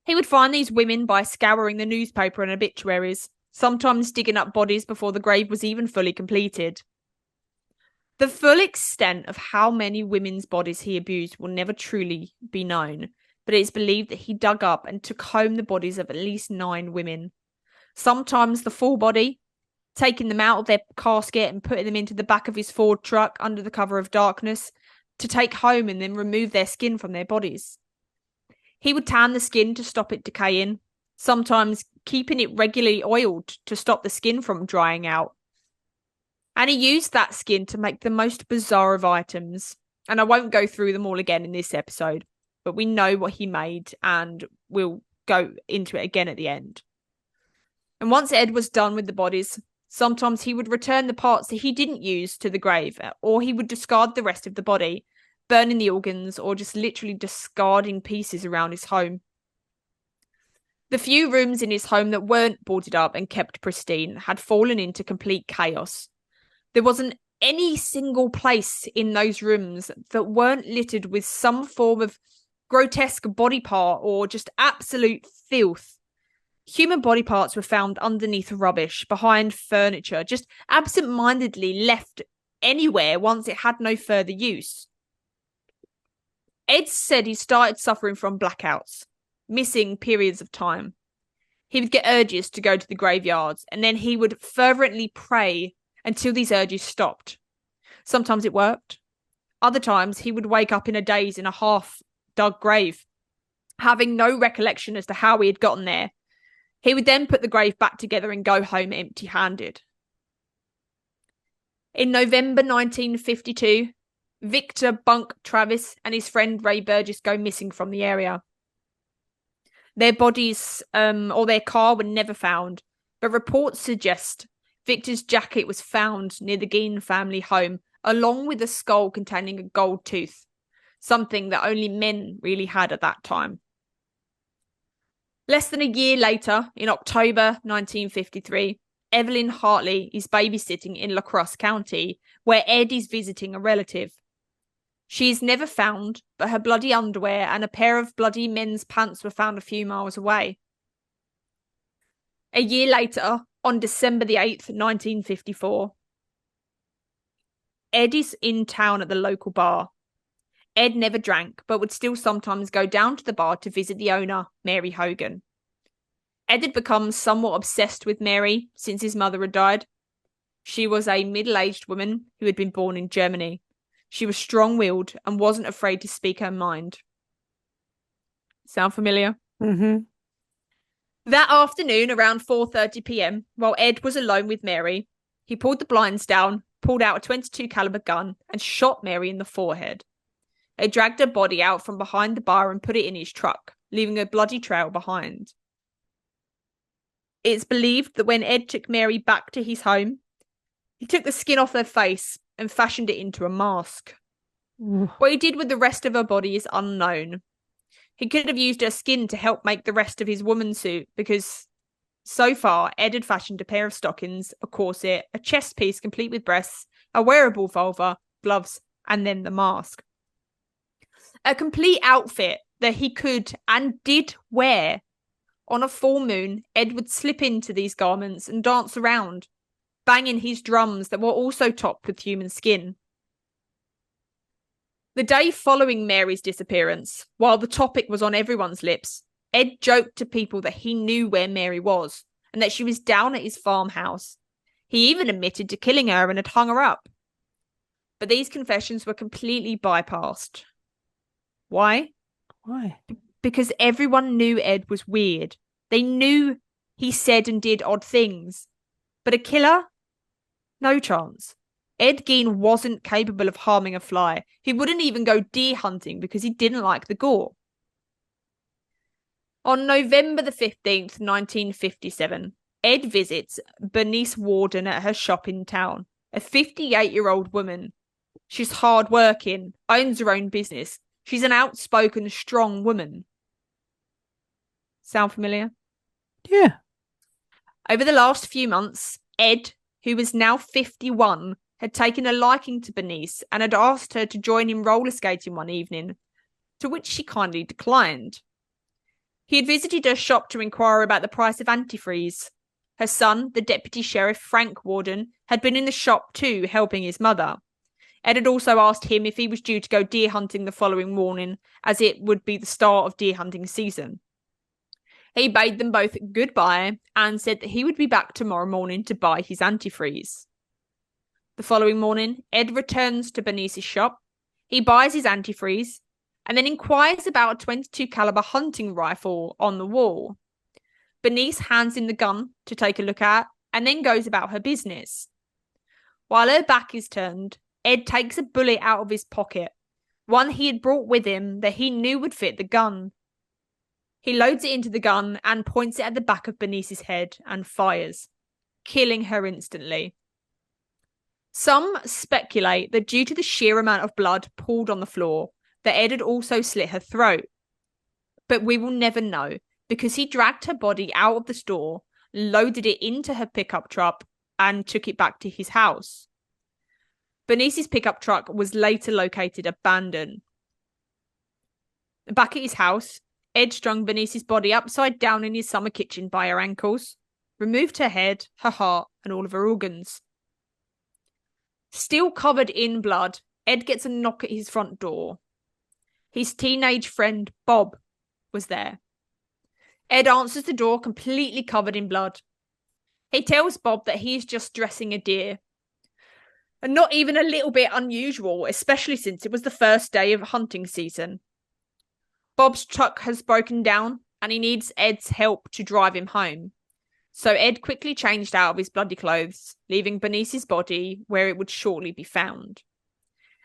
He would find these women by scouring the newspaper and obituaries, sometimes digging up bodies before the grave was even fully completed. The full extent of how many women's bodies he abused will never truly be known, but it is believed that he dug up and took home the bodies of at least 9 women. Sometimes the full body, taking them out of their casket and putting them into the back of his Ford truck under the cover of darkness to take home and then remove their skin from their bodies. He would tan the skin to stop it decaying, sometimes keeping it regularly oiled to stop the skin from drying out. And he used that skin to make the most bizarre of items. And I won't go through them all again in this episode, but we know what he made and we'll go into it again at the end. And once Ed was done with the bodies, sometimes he would return the parts that he didn't use to the grave, or he would discard the rest of the body, burning the organs, or just literally discarding pieces around his home. The few rooms in his home that weren't boarded up and kept pristine had fallen into complete chaos. There wasn't any single place in those rooms that weren't littered with some form of grotesque body part or just absolute filth. Human body parts were found underneath rubbish, behind furniture, just absent-mindedly left anywhere once it had no further use. Ed said he started suffering from blackouts, missing periods of time. He would get urges to go to the graveyards, and then he would fervently pray until these urges stopped. Sometimes it worked. Other times, he would wake up in a daze in a half-dug grave, having no recollection as to how he had gotten there. He would then put the grave back together and go home empty-handed. In November 1952, Victor Bunk Travis and his friend Ray Burgess go missing from the area. Their bodies or their car were never found, but reports suggest Victor's jacket was found near the Gein family home, along with a skull containing a gold tooth, something that only men really had at that time. Less than a year later, in October 1953, Evelyn Hartley is babysitting in La Crosse County, where Ed is visiting a relative. She is never found, but her bloody underwear and a pair of bloody men's pants were found a few miles away. A year later, on December the 8th, 1954, Ed is in town at the local bar. Ed never drank, but would still sometimes go down to the bar to visit the owner, Mary Hogan. Ed had become somewhat obsessed with Mary since his mother had died. She was a middle-aged woman who had been born in Germany. She was strong-willed and wasn't afraid to speak her mind. Sound familiar? Mm-hmm. That afternoon, around 4:30 p.m, while Ed was alone with Mary, he pulled the blinds down, pulled out a .22 caliber gun, and shot Mary in the forehead. They dragged her body out from behind the bar and put it in his truck, leaving a bloody trail behind. It's believed that when Ed took Mary back to his home, he took the skin off her face and fashioned it into a mask. What he did with the rest of her body is unknown. He could have used her skin to help make the rest of his woman suit, because so far Ed had fashioned a pair of stockings, a corset, a chest piece complete with breasts, a wearable vulva, gloves, and then the mask. A complete outfit that he could and did wear. On a full moon, Ed would slip into these garments and dance around, banging his drums that were also topped with human skin. The day following Mary's disappearance, while the topic was on everyone's lips, Ed joked to people that he knew where Mary was and that she was down at his farmhouse. He even admitted to killing her and had hung her up. But these confessions were completely bypassed. Why? Why? Because everyone knew Ed was weird. They knew he said and did odd things. But a killer? No chance. Ed Gein wasn't capable of harming a fly. He wouldn't even go deer hunting because he didn't like the gore. On November the 15th, 1957, Ed visits Bernice Worden at her shop in town, a 58-year-old woman. She's hard-working, owns her own business. She's an outspoken, strong woman. Sound familiar? Yeah. Over the last few months, Ed, who was now 51, had taken a liking to Bernice and had asked her to join him roller skating one evening, to which she kindly declined. He had visited her shop to inquire about the price of antifreeze. Her son, the deputy sheriff Frank Worden, had been in the shop too, helping his mother. Ed had also asked him if he was due to go deer hunting the following morning, as it would be the start of deer hunting season. He bade them both goodbye and said that he would be back tomorrow morning to buy his antifreeze. The following morning, Ed returns to Bernice's shop. He buys his antifreeze and then inquires about a .22 caliber hunting rifle on the wall. Bernice hands him the gun to take a look at and then goes about her business. While her back is turned, Ed takes a bullet out of his pocket, one he had brought with him that he knew would fit the gun. He loads it into the gun and points it at the back of Bernice's head and fires, killing her instantly. Some speculate that due to the sheer amount of blood pooled on the floor, that Ed had also slit her throat. But we will never know, because he dragged her body out of the store, loaded it into her pickup truck, and took it back to his house. Bernice's pickup truck was later located abandoned. Back at his house, Ed strung Bernice's body upside down in his summer kitchen by her ankles, removed her head, her heart, and all of her organs. Still covered in blood, Ed gets a knock at his front door. His teenage friend, Bob, was there. Ed answers the door completely covered in blood. He tells Bob that he is just dressing a deer. And not even a little bit unusual, especially since it was the first day of hunting season. Bob's truck has broken down and he needs Ed's help to drive him home. So Ed quickly changed out of his bloody clothes, leaving Bernice's body where it would shortly be found.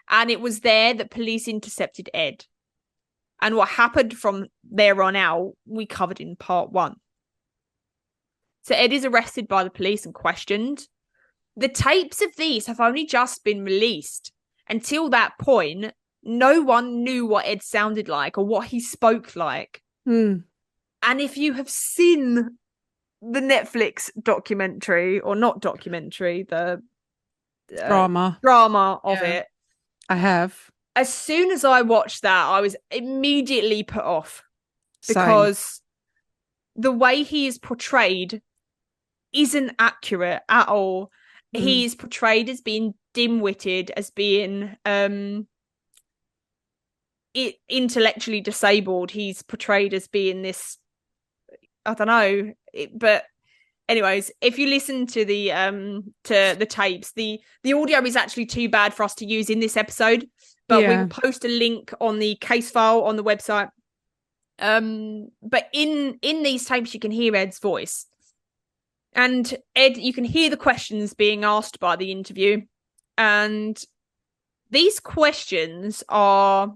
And it was there that police intercepted Ed. And what happened from there on out, we covered in part 1. So Ed is arrested by the police and questioned. The tapes of these have only just been released. Until that point, no one knew what Ed sounded like or what he spoke like. Mm. And if you have seen the Netflix documentary, or not documentary, the Drama of it, I have. As soon as I watched that, I was immediately put off. Same. Because the way he is portrayed isn't accurate at all. He is portrayed as being dim-witted, as being intellectually disabled. He's portrayed as being this, I don't know, but anyways, if you listen to the tapes, the audio is actually too bad for us to use in this episode, but we will post a link on the case file on the website. But in these tapes you can hear Ed's voice. And Ed, you can hear the questions being asked by the interview. And these questions are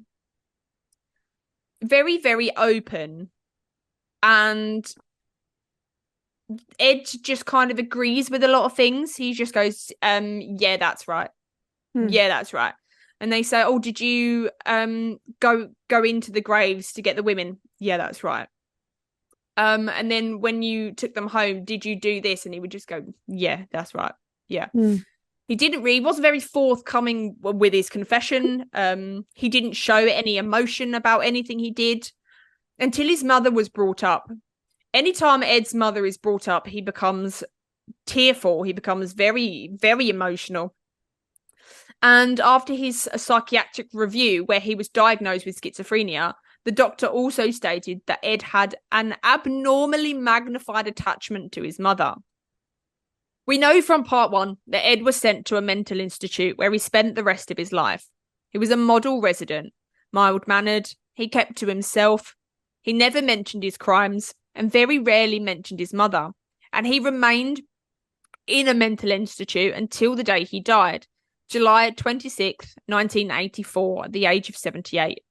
very, very open. And Ed just kind of agrees with a lot of things. He just goes, yeah, that's right. Yeah, that's right. And they say, oh, did you go into the graves to get the women? Yeah, that's right. And then when you took them home, did you do this? And he would just go, yeah, that's right. Yeah. He wasn't very forthcoming with his confession. He didn't show any emotion about anything he did until his mother was brought up. Anytime Ed's mother is brought up, he becomes tearful. He becomes very, very emotional. And after his psychiatric review, where he was diagnosed with schizophrenia, the doctor also stated that Ed had an abnormally magnified attachment to his mother. We know from part 1 that Ed was sent to a mental institute where he spent the rest of his life. He was a model resident, mild-mannered, he kept to himself, he never mentioned his crimes, and very rarely mentioned his mother. And he remained in a mental institute until the day he died, July 26th, 1984, at the age of 78.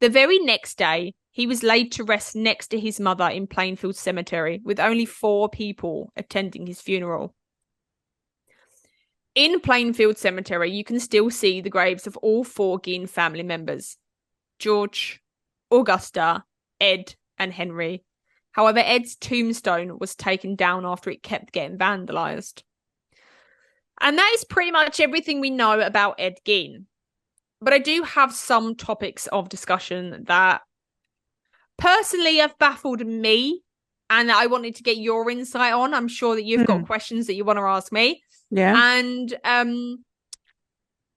The very next day, he was laid to rest next to his mother in Plainfield Cemetery, with only 4 people attending his funeral. In Plainfield Cemetery, you can still see the graves of all 4 Gein family members: George, Augusta, Ed, and Henry. However, Ed's tombstone was taken down after it kept getting vandalised. And that is pretty much everything we know about Ed Gein. But I do have some topics of discussion that personally have baffled me and I wanted to get your insight on. I'm sure that you've got questions that you want to ask me. Yeah. And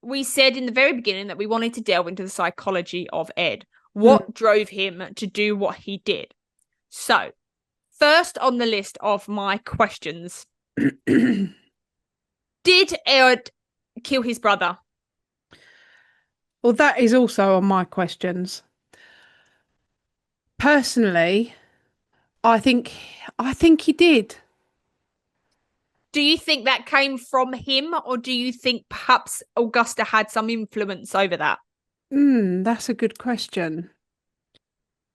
we said in the very beginning that we wanted to delve into the psychology of Ed. What drove him to do what he did? So, first on the list of my questions. Did Ed kill his brother? Well, that is also on my questions. Personally, I think he did. Do you think that came from him, or do you think perhaps Augusta had some influence over that? That's a good question.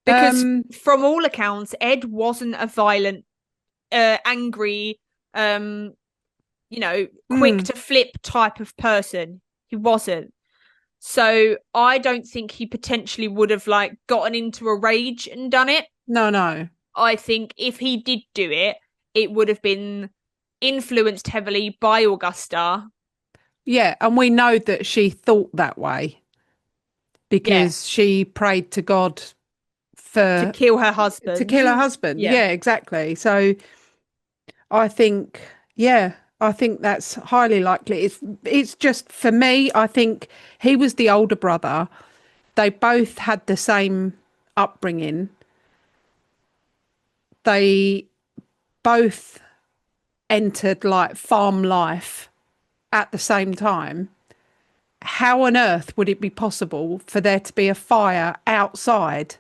Because from all accounts, Ed wasn't a violent, angry, quick to flip type of person. He wasn't. So I don't think he potentially would have gotten into a rage and done it. No. I think if he did do it, it would have been influenced heavily by Augusta. Yeah, and we know that she thought that way because she prayed to God to kill her husband. Yeah, exactly. So I think that's highly likely. It's just, for me, I think he was the older brother. They both had the same upbringing. They both entered farm life at the same time, how on earth would it be possible for there to be a fire outside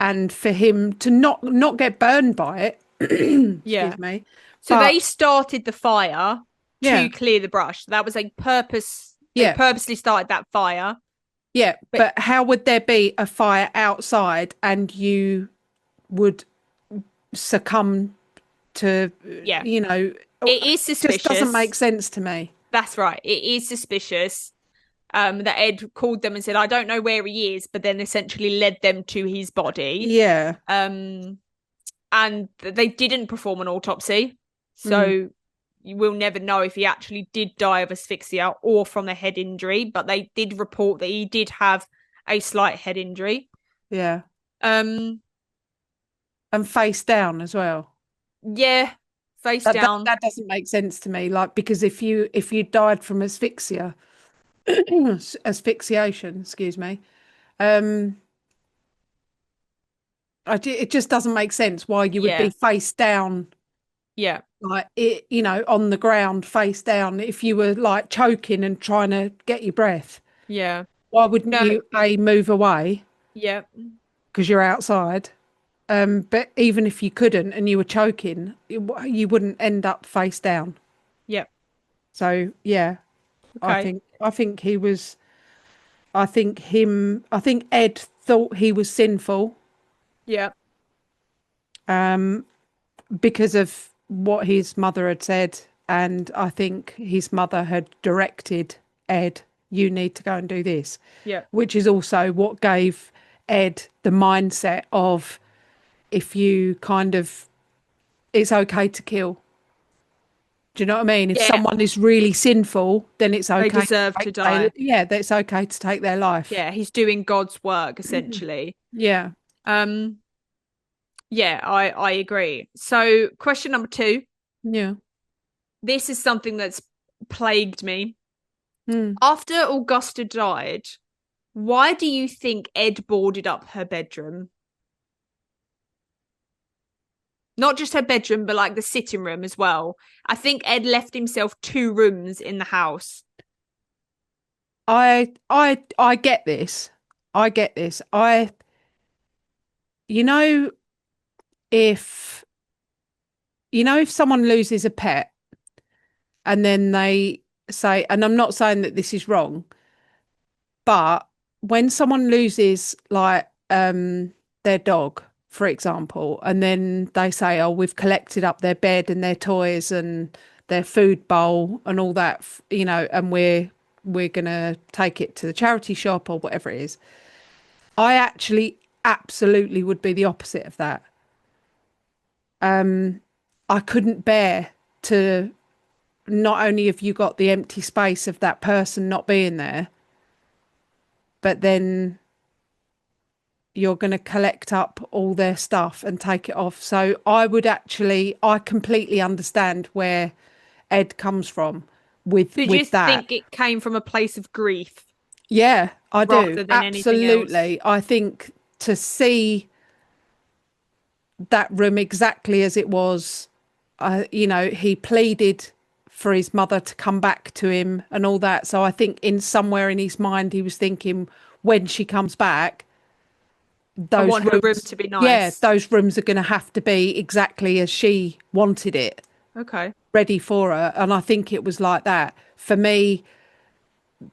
and for him to not get burned by it? Yeah. Excuse me. So But they started the fire yeah, to clear the brush. That was a purpose. They yeah, purposely started that fire. yeah. But- But how would there be a fire outside and you would succumb to, Yeah. you know, It is just doesn't suspicious. make sense to me. That's right. It is suspicious that Ed called them and said, I don't know where he is, but then essentially led them to his body. Yeah. And they didn't perform an autopsy. So you will never know if he actually did die of asphyxia or from a head injury, but they did report that he did have a slight head injury. Yeah. And face down as well. Yeah, face down. That doesn't make sense to me. Like, because if you died from asphyxiation, excuse me, it just doesn't make sense why you would be face down. Yeah. Like it, on the ground, face down, if you were like choking and trying to get your breath. Yeah. Why wouldn't you move away? Yeah. Because you're outside. But even if you couldn't and you were choking, you wouldn't end up face down. Yep. So yeah, okay. I think Ed thought he was sinful. Yeah. Because of what his mother had said, and I think his mother had directed Ed, you need to go and do this. Yeah. Which is also what gave Ed the mindset of, if you it's okay to kill. Do you know what I mean? If someone is really sinful, then it's okay. They deserve to die. That's okay to take their life. Yeah, he's doing God's work, essentially. Yeah. Yeah, I agree. So question number 2. Yeah. This is something that's plagued me. Mm. After Augusta died, why do you think Ed boarded up her bedroom? Not just her bedroom, but like the sitting room as well. I think Ed left himself 2 rooms in the house. I get this. I get this. If someone loses a pet and then they say, and I'm not saying that this is wrong, but when someone loses like their dog, for example, and then they say, oh, we've collected up their bed and their toys and their food bowl and all that, and we're going to take it to the charity shop or whatever it is. I actually absolutely would be the opposite of that. I couldn't bear to, not only have you got the empty space of that person not being there, but then you're going to collect up all their stuff and take it off. So I completely understand where Ed comes from with that. Did you think it came from a place of grief? Yeah, I do. Absolutely. I think to see that room exactly as it was, he pleaded for his mother to come back to him and all that. So I think somewhere in his mind, he was thinking, when she comes back, I want her room to be nice. Yeah, those rooms are going to have to be exactly as she wanted it. Okay. Ready for her. And I think it was like that. For me,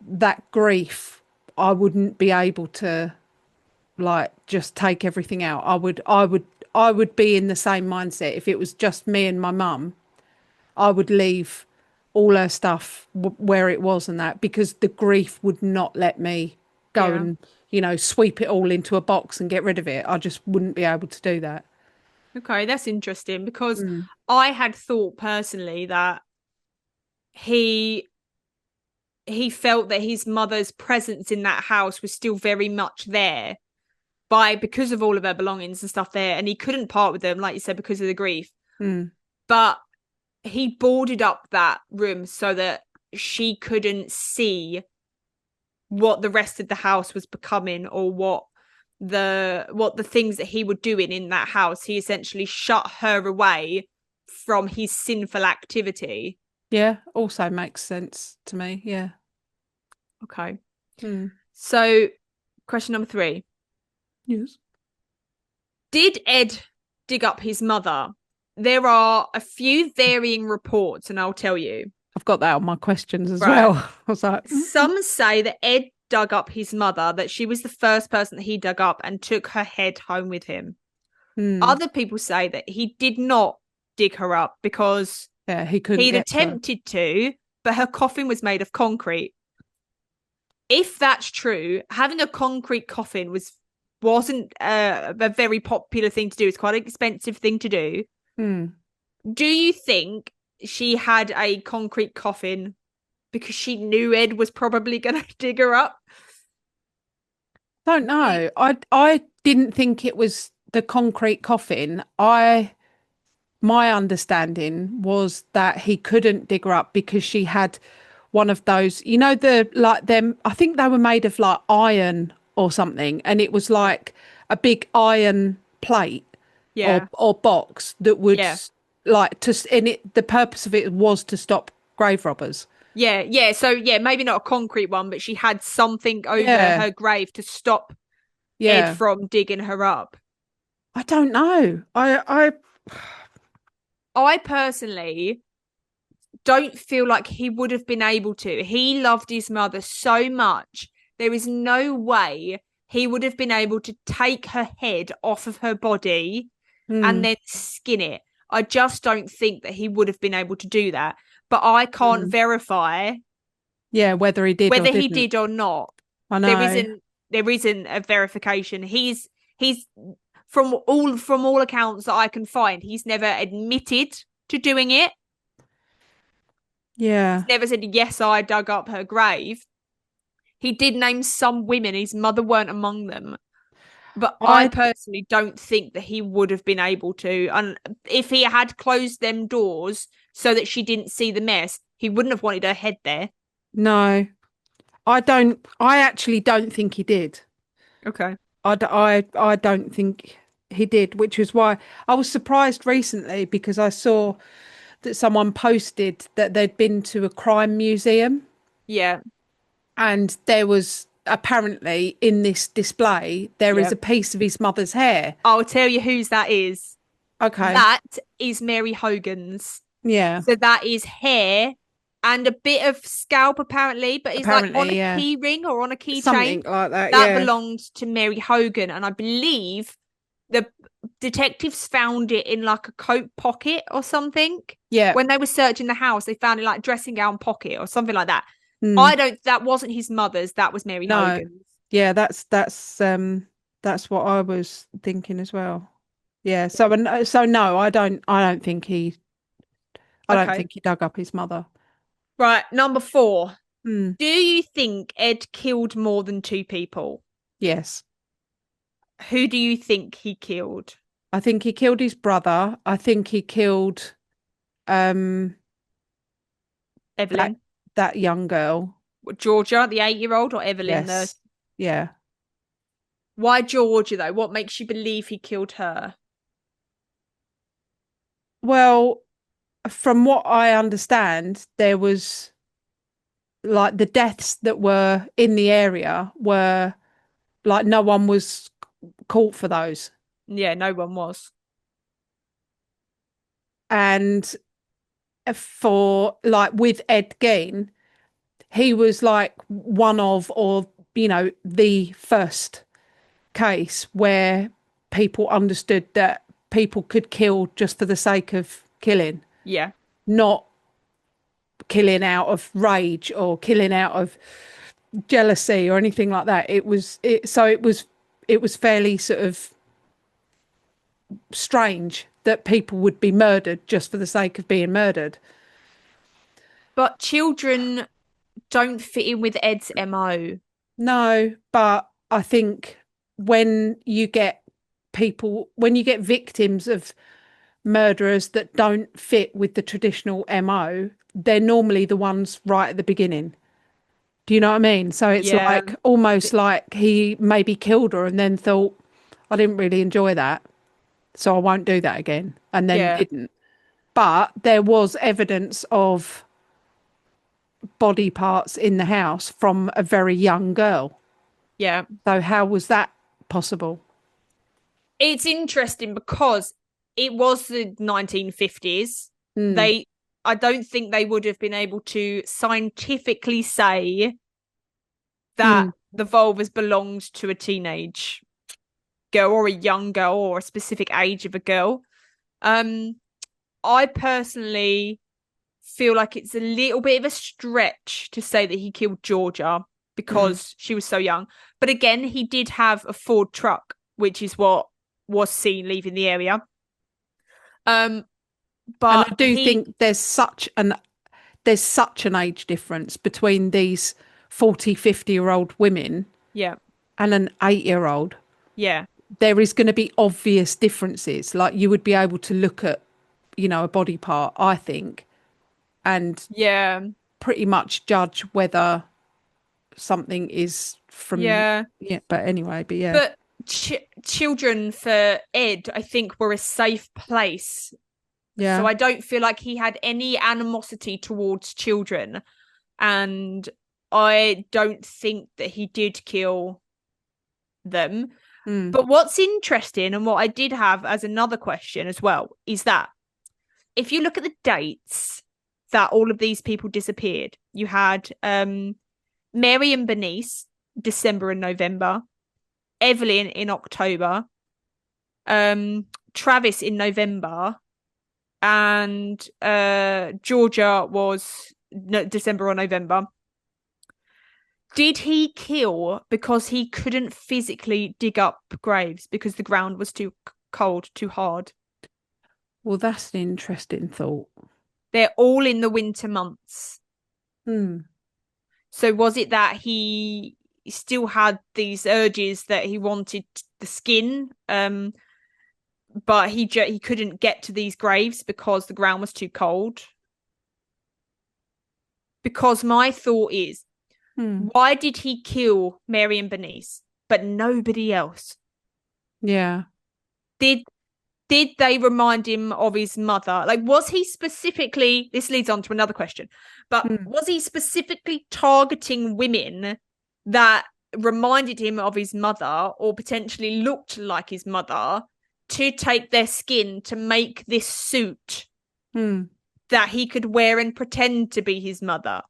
that grief, I wouldn't be able to like just take everything out. I would be in the same mindset. If it was just me and my mum, I would leave all her stuff where it was and that, because the grief would not let me go and sweep it all into a box and get rid of it. I just wouldn't be able to do that. Okay, that's interesting, because I had thought personally that he felt that his mother's presence in that house was still very much there because of all of her belongings and stuff there, and he couldn't part with them, like you said, because of the grief. But he boarded up that room so that she couldn't see what the rest of the house was becoming, or what the things that he were doing in that house. He essentially shut her away from his sinful activity. Yeah, also makes sense to me. Yeah. Okay. Hmm. So, question number 3. Yes. Did Ed dig up his mother? There are a few varying reports, and I'll tell you. I've got that on my questions as Right. well. I was like, Some say that Ed dug up his mother, that she was the first person that he dug up and took her head home with him. hmm. Other people say that he did not dig her up because Yeah, he couldn't he'd get to her. attempted to, but her coffin was made of concrete. If that's true, having a concrete coffin wasn't a very popular thing to do. It's quite an expensive thing to do. Hmm. Do you think she had a concrete coffin because she knew Ed was probably going to dig her up? Don't know. I didn't think it was the concrete coffin. My understanding was that he couldn't dig her up because she had one of those, you know, the like them. I think they were made of like iron or something, and it was like a big iron plate Yeah, or box that would yeah, like to. And it the purpose of it was to stop grave robbers. yeah. So yeah, maybe not a concrete one, but she had something over Yeah, her grave to stop Ed yeah. from digging her up. I don't know. I personally don't feel like he would have been able to. He loved his mother so much. There is no way he would have been able to take her head off of her body and Hmm, then skin it. I just don't think that he would have been able to do that. But I can't hmm. verify Yeah, whether he did or whether he didn't. did or not. I There know. isn't there isn't a verification. He's from all accounts that I can find, he's never admitted to doing it. He's Yeah. never said, yes, I dug up her grave. He did name some women, his mother weren't among them. But I I personally don't think that he would have been able to. And if he had closed them doors so that she didn't see the mess, he wouldn't have wanted her head there. no. I actually don't think he did. Okay. I don't think he did, which is why I was surprised recently because I saw that someone posted that they'd been to a crime museum Yeah. and there was apparently in this display there is Yeah. a piece of his mother's hair. I'll tell you whose that is. Okay. That is Mary Hogan's. Yeah. So that is hair and a bit of scalp, apparently, but it's like on Apparently, a yeah. key ring or on a Something keychain. like that. That Yeah. belonged to Mary Hogan. And I believe the detectives found it in like a coat pocket or something. Yeah. When they were searching the house, they found it like dressing gown pocket or something like that. Mm. That wasn't his mother's, that was Mary No. Hogan's. Yeah, that's what I was thinking as well. Yeah, so no, I don't Okay. think he dug up his mother. Right, number 4. Hmm. Do you think Ed killed more than 2 people? Yes. Who do you think he killed? I think he killed his brother. I think he killed um that Evelyn? that young girl. Georgia, the 8-year-old, or Evelyn, the... Yes. Yeah. Why Georgia, though? What makes you believe he killed her? Well, from what I understand, there was like the deaths that were in the area were like no one was caught for those. Yeah, no one was. And for like with Ed Gein, he was like one of, or the first case where people understood that people could kill just for the sake of killing, Yeah. not killing out of rage or killing out of jealousy or anything like that. It was fairly sort of strange that people would be murdered just for the sake of being murdered. But children don't fit in with Ed's MO. No, but I think when you get victims of murderers that don't fit with the traditional MO, they're normally the ones right at the beginning. Do you know what I mean? So it's Yeah. like almost like he maybe killed her and then thought, I didn't really enjoy that, so I won't do that again, and then Yeah. didn't. But there was evidence of body parts in the house from a very young girl. Yeah. So how was that possible? It's interesting because it was the 1950s. Mm. I don't think they would have been able to scientifically say that the vulvas belonged to a teenage girl or a young girl or a specific age of a girl. I personally feel like it's a little bit of a stretch to say that he killed Georgia because she was so young. But again, he did have a Ford truck, which is what was seen leaving the area. But and I do think there's such an age difference between these 40, 50-year-old women yeah, and an 8-year-old. yeah, There is going to be obvious differences. Like you would be able to look at, a body part, I think, and yeah, pretty much judge whether something is from, yeah. but anyway, but yeah. But children for Ed, I think, were a safe place. Yeah. So I don't feel like he had any animosity towards children. And I don't think that he did kill them. But what's interesting, and what I did have as another question as well, is that if you look at the dates that all of these people disappeared, you had Mary and Bernice, December and November, Evelyn in October, Travis in November, and Georgia was December or November. Did he kill because he couldn't physically dig up graves because the ground was too cold, too hard? Well, that's an interesting thought. They're all in the winter months. Hmm. So was it that he still had these urges that he wanted the skin, but he couldn't get to these graves because the ground was too cold? Because my thought is, why did he kill Mary and Bernice, but nobody else? Yeah. Did they remind him of his mother? Like, was he specifically, this leads on to another question, but was he specifically targeting women that reminded him of his mother or potentially looked like his mother to take their skin to make this suit that he could wear and pretend to be his mother?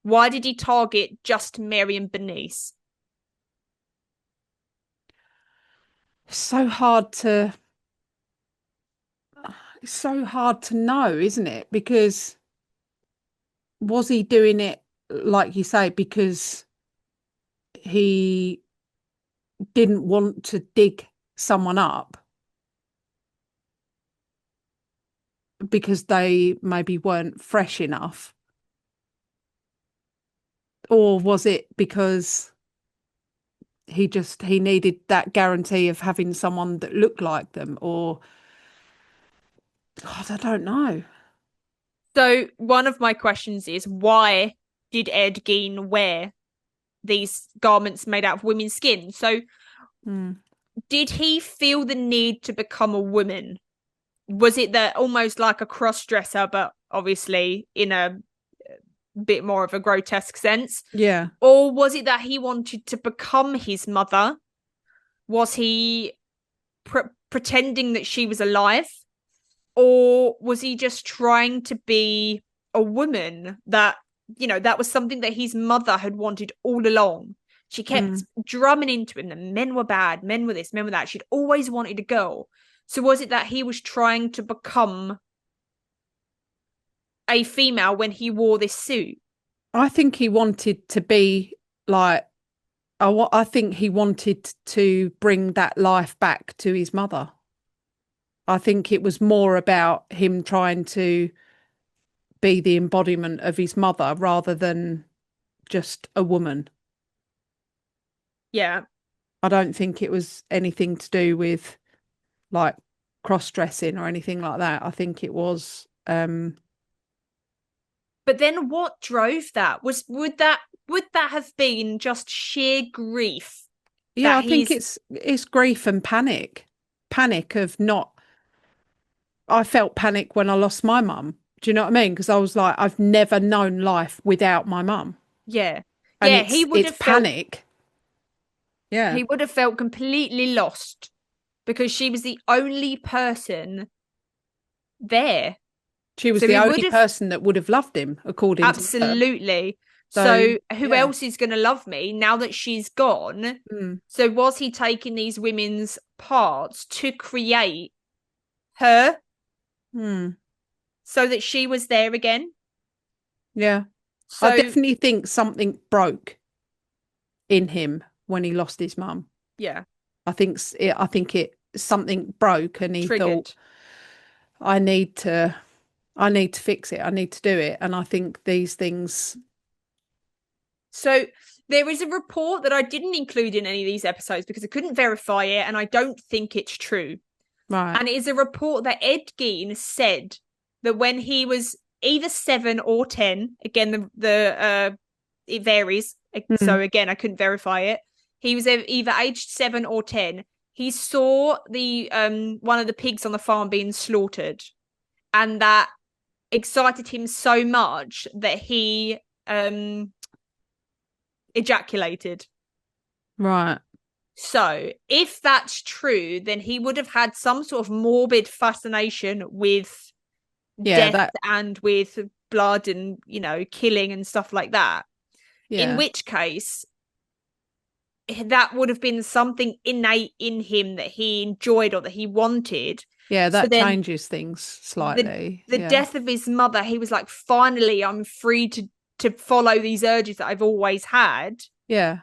Why did he target just Mary and Bernice? So hard to know, isn't it? Because was he doing it, like you say, because he didn't want to dig someone up because they maybe weren't fresh enough? Or was it because he needed that guarantee of having someone that looked like them? Or God, I don't know. So one of my questions is, why did Ed Gein wear these garments made out of women's skin? So did he feel the need to become a woman? Was it that almost like a cross-dresser, but obviously in a bit more of a grotesque sense? Yeah. Or was it that he wanted to become his mother? Was he pretending that she was alive? Or was he just trying to be a woman that, that was something that his mother had wanted all along? She kept drumming into him that men were bad, men were this, men were that. She'd always wanted a girl. So was it that he was trying to become a female when he wore this suit? I think he wanted to be like, I think he wanted to bring that life back to his mother. I think it was more about him trying to be the embodiment of his mother rather than just a woman. Yeah. I don't think it was anything to do with like cross-dressing or anything like that. I think it was But then what drove that? Would that have been just sheer grief? Yeah, I think it's grief and panic. Panic of not I felt panic when I lost my mum. Do you know what I mean? Because I was like, I've never known life without my mum. Yeah. And Yeah, he would it's have felt panic. Yeah. he would have felt completely lost because she was the only person there. She was So the he would only have person that would have loved him, according to her. absolutely. So, So who yeah. else is going to love me now that she's gone? Mm. So was he taking these women's parts to create her Mm. so that she was there again? Yeah. I So definitely think something broke in him when he lost his mum. yeah, I think it something broke, and he triggered. thought, I need to fix it. I need to do it. And I think these things. So there is a report that I didn't include in any of these episodes because I couldn't verify it, and I don't think it's true. Right. And it is a report that Ed Gein said that when he was either 7 or 10, again, it varies. So again, I couldn't verify it. He was either aged 7 or 10. He saw the one of the pigs on the farm being slaughtered, and that excited him so much that he ejaculated. Right. So, if that's true, then he would have had some sort of morbid fascination with death and with blood and, killing and stuff like that. Yeah. In which case, that would have been something innate in him that he enjoyed or that he wanted. Yeah, that So changes things slightly. The death of his mother, he was like, finally, I'm free to follow these urges that I've always had. Yeah.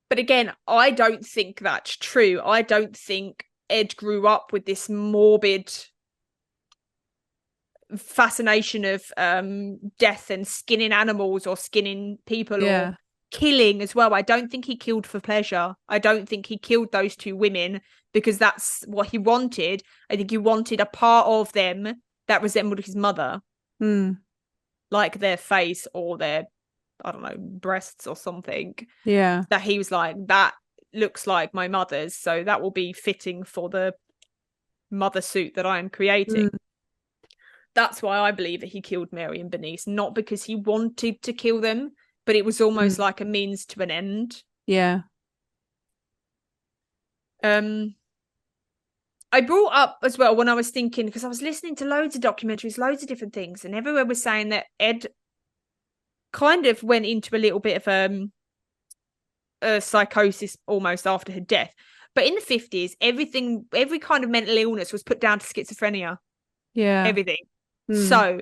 But again, I don't think that's true. I don't think Ed grew up with this morbid fascination of death and skinning animals or skinning people or killing as well. I don't think he killed for pleasure. I don't think he killed those two women because that's what he wanted. I think he wanted a part of them that resembled his mother. Like their face or their, I don't know, breasts or something. Yeah. That he was like, that looks like my mother's, so that will be fitting for the mother suit that I am creating. That's why I believe that he killed Mary and Bernice, not because he wanted to kill them, but it was almost like a means to an end. Yeah. I brought up as well when I was thinking, because I was listening to loads of documentaries, loads of different things, and everywhere was saying that Ed kind of went into a little bit of a psychosis almost after her death. But in the 50s, every kind of mental illness was put down to schizophrenia. Yeah. Everything. So,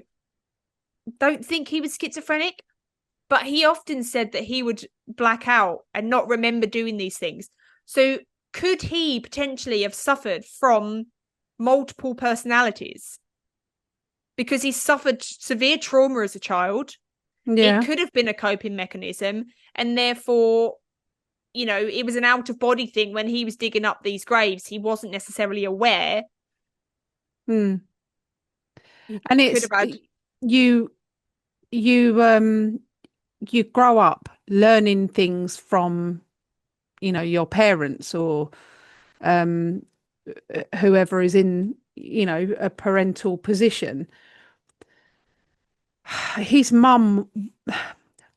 don't think he was schizophrenic, but he often said that he would black out and not remember doing these things. So, could he potentially have suffered from multiple personalities? Because he suffered severe trauma as a child. Yeah. It could have been a coping mechanism, and therefore, it was an out-of-body thing. When he was digging up these graves, he wasn't necessarily aware. And it's you grow up learning things from your parents or whoever is in a parental position. His mum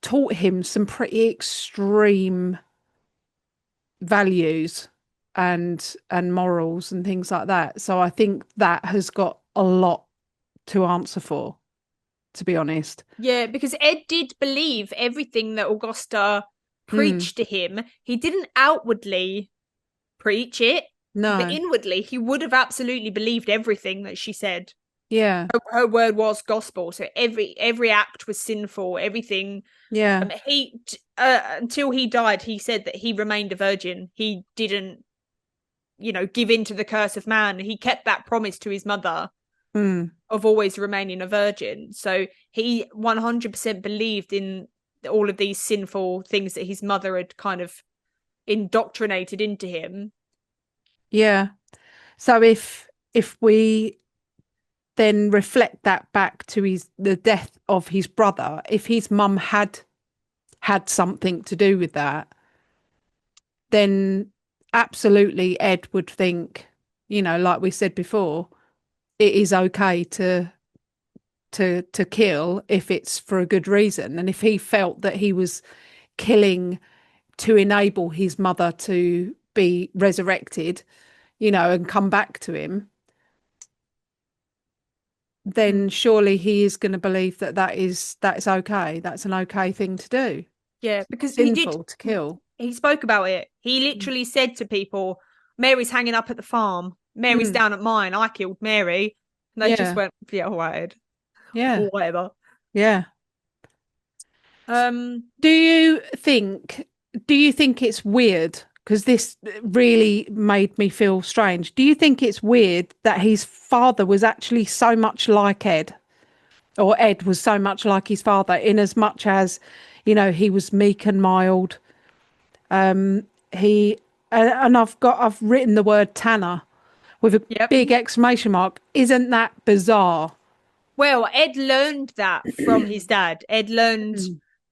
taught him some pretty extreme values and morals and things like that, so I think that has got a lot to answer for, to be honest. Yeah, because Ed did believe everything that Augusta preached to him. He didn't outwardly preach it, but inwardly he would have absolutely believed everything that she said. Yeah. Her word was gospel, so every act was sinful, everything. Yeah. He until he died, he said that he remained a virgin. He didn't give in to the curse of man. He kept that promise to his mother of always remaining a virgin. So he 100% believed in all of these sinful things that his mother had kind of indoctrinated into him. Yeah. So if we then reflect that back to the death of his brother, if his mum had something to do with that, then absolutely Ed would think, like we said before, it is okay to to kill if it's for a good reason. And if he felt that he was killing to enable his mother to be resurrected, you know, and come back to him, then surely he is going to believe that that's okay. That's an okay thing to do. Yeah, because Sinful to kill. He spoke about it. He literally said to people, Mary's hanging up at the farm. Mary's down at mine. I killed Mary. And they just went, yeah, all right. Yeah. Or whatever. Yeah. Do you think it's weird? Because this really made me feel strange. Do you think it's weird that his father was actually so much like Ed? Or Ed was so much like his father, in as much as, you know, he was meek and mild. And I've written the word Tanner with a big exclamation mark. Isn't that bizarre? Well, Ed learned that from his dad. Ed learned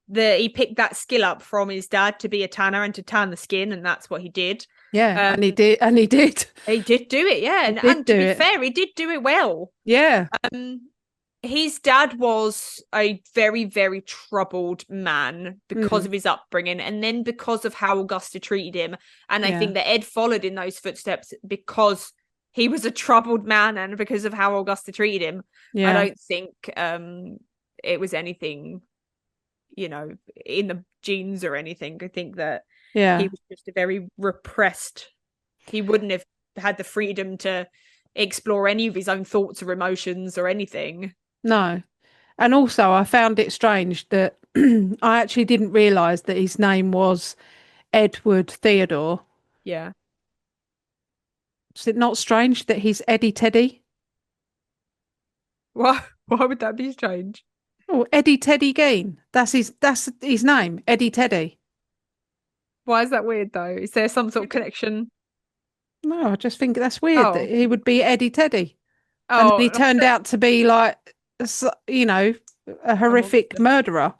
that he picked that skill up from his dad to be a tanner and to tan the skin, and that's what he did. Yeah, and he did. He did do it, yeah. And to be fair, he did do it well. Yeah. His dad was a very, very troubled man because of his upbringing, and then because of how Augusta treated him. And I think that Ed followed in those footsteps because he was a troubled man and because of how Augusta treated him. Yeah. I don't think it was anything, you know, in the genes or anything. I think that he was just a very repressed. He wouldn't have had the freedom to explore any of his own thoughts or emotions or anything. No. And also I found it strange that I actually didn't realise that his name was Edward Theodore. Yeah. Is it not strange that he's Eddie Teddy? Why would that be strange? Oh, Eddie Teddy Gein. That's his name, Eddie Teddy. Why is that weird though? Is there some sort of connection? No, I just think that's weird that he would be Eddie Teddy. Oh, and then he turned out to be like, you know, a horrific murderer.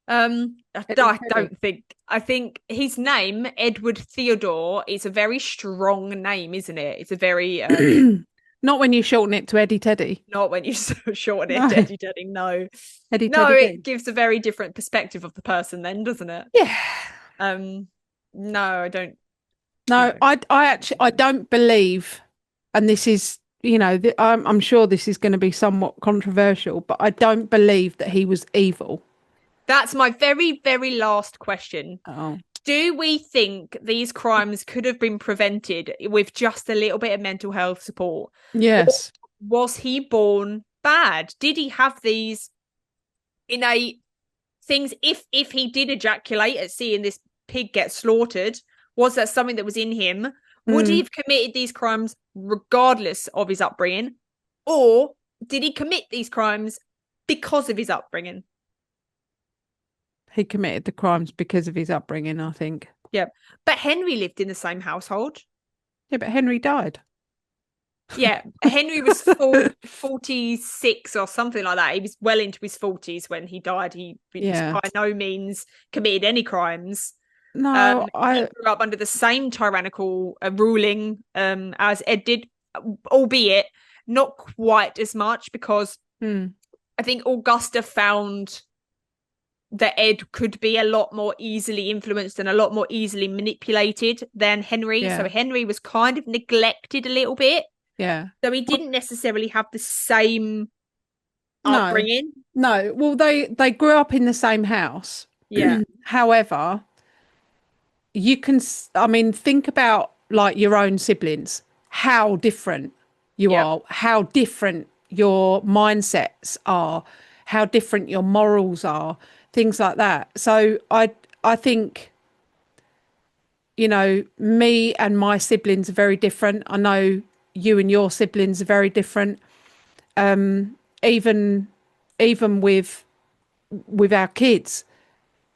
I don't think. I think his name, Edward Theodore, is a very strong name, isn't it? It's a very not when you shorten it to Eddie Teddy. Not when you shorten it to Eddie Teddy. No, Eddie no, Teddy it gives a very different perspective of the person, then, doesn't it? Yeah. No, I don't. No, I don't believe, and this is, you know, I'm sure this is going to be somewhat controversial, but I don't believe that he was evil. That's my very, very last question. Oh. Do we think these crimes could have been prevented with just a little bit of mental health support? Yes. Or was he born bad? Did he have these innate things? If he did ejaculate at seeing this pig get slaughtered, was that something that was in him? Would he have committed these crimes regardless of his upbringing? Or did he commit these crimes because of his upbringing? He committed the crimes because of his upbringing, I think. Yeah. But Henry lived in the same household. Yeah, but Henry died. Yeah. Henry was 46 or something like that. He was well into his 40s when he died. He by no means committed any crimes. No, he grew up under the same tyrannical ruling as Ed did, albeit not quite as much, because I think Augusta found that Ed could be a lot more easily influenced and a lot more easily manipulated than Henry. Yeah. So Henry was kind of neglected a little bit. Yeah. So he didn't necessarily have the same upbringing. No. Well, they grew up in the same house. Yeah. However, you can, I mean, think about like your own siblings, how different you are, how different your mindsets are, how different your morals are, things like that. So I think, you know, me and my siblings are very different. I know you and your siblings are very different. Even with our kids,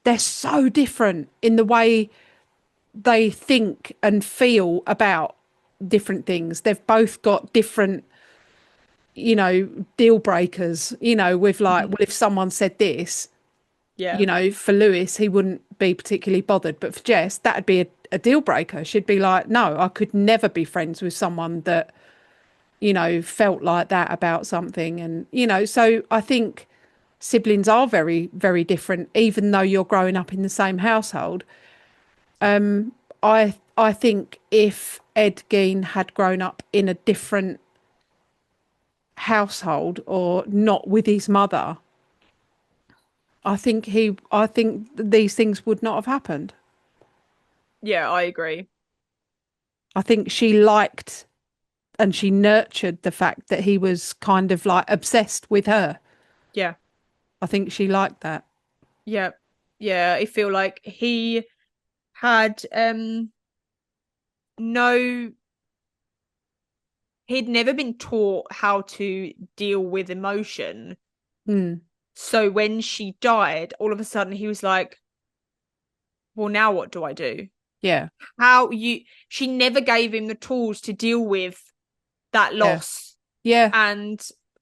they're so different in the way they think and feel about different things. They've both got different, you know, deal breakers, you know, with like, well, if someone said this, you know, for Lewis, he wouldn't be particularly bothered. But for Jess, that'd be a deal breaker. She'd be like, no, I could never be friends with someone that, felt like that about something. And, so I think siblings are very, very different, even though you're growing up in the same household. I think if Ed Gein had grown up in a different household or not with his mother, I think these things would not have happened. Yeah, I agree. I think she liked and she nurtured the fact that he was kind of like obsessed with her. Yeah. I think she liked that. Yeah. Yeah, I feel like he had no he'd never been taught how to deal with emotion. Mm, So when she died, all of a sudden he was like, well, now what do I do? yeah. She never gave him the tools to deal with that Yeah. loss. Yeah. And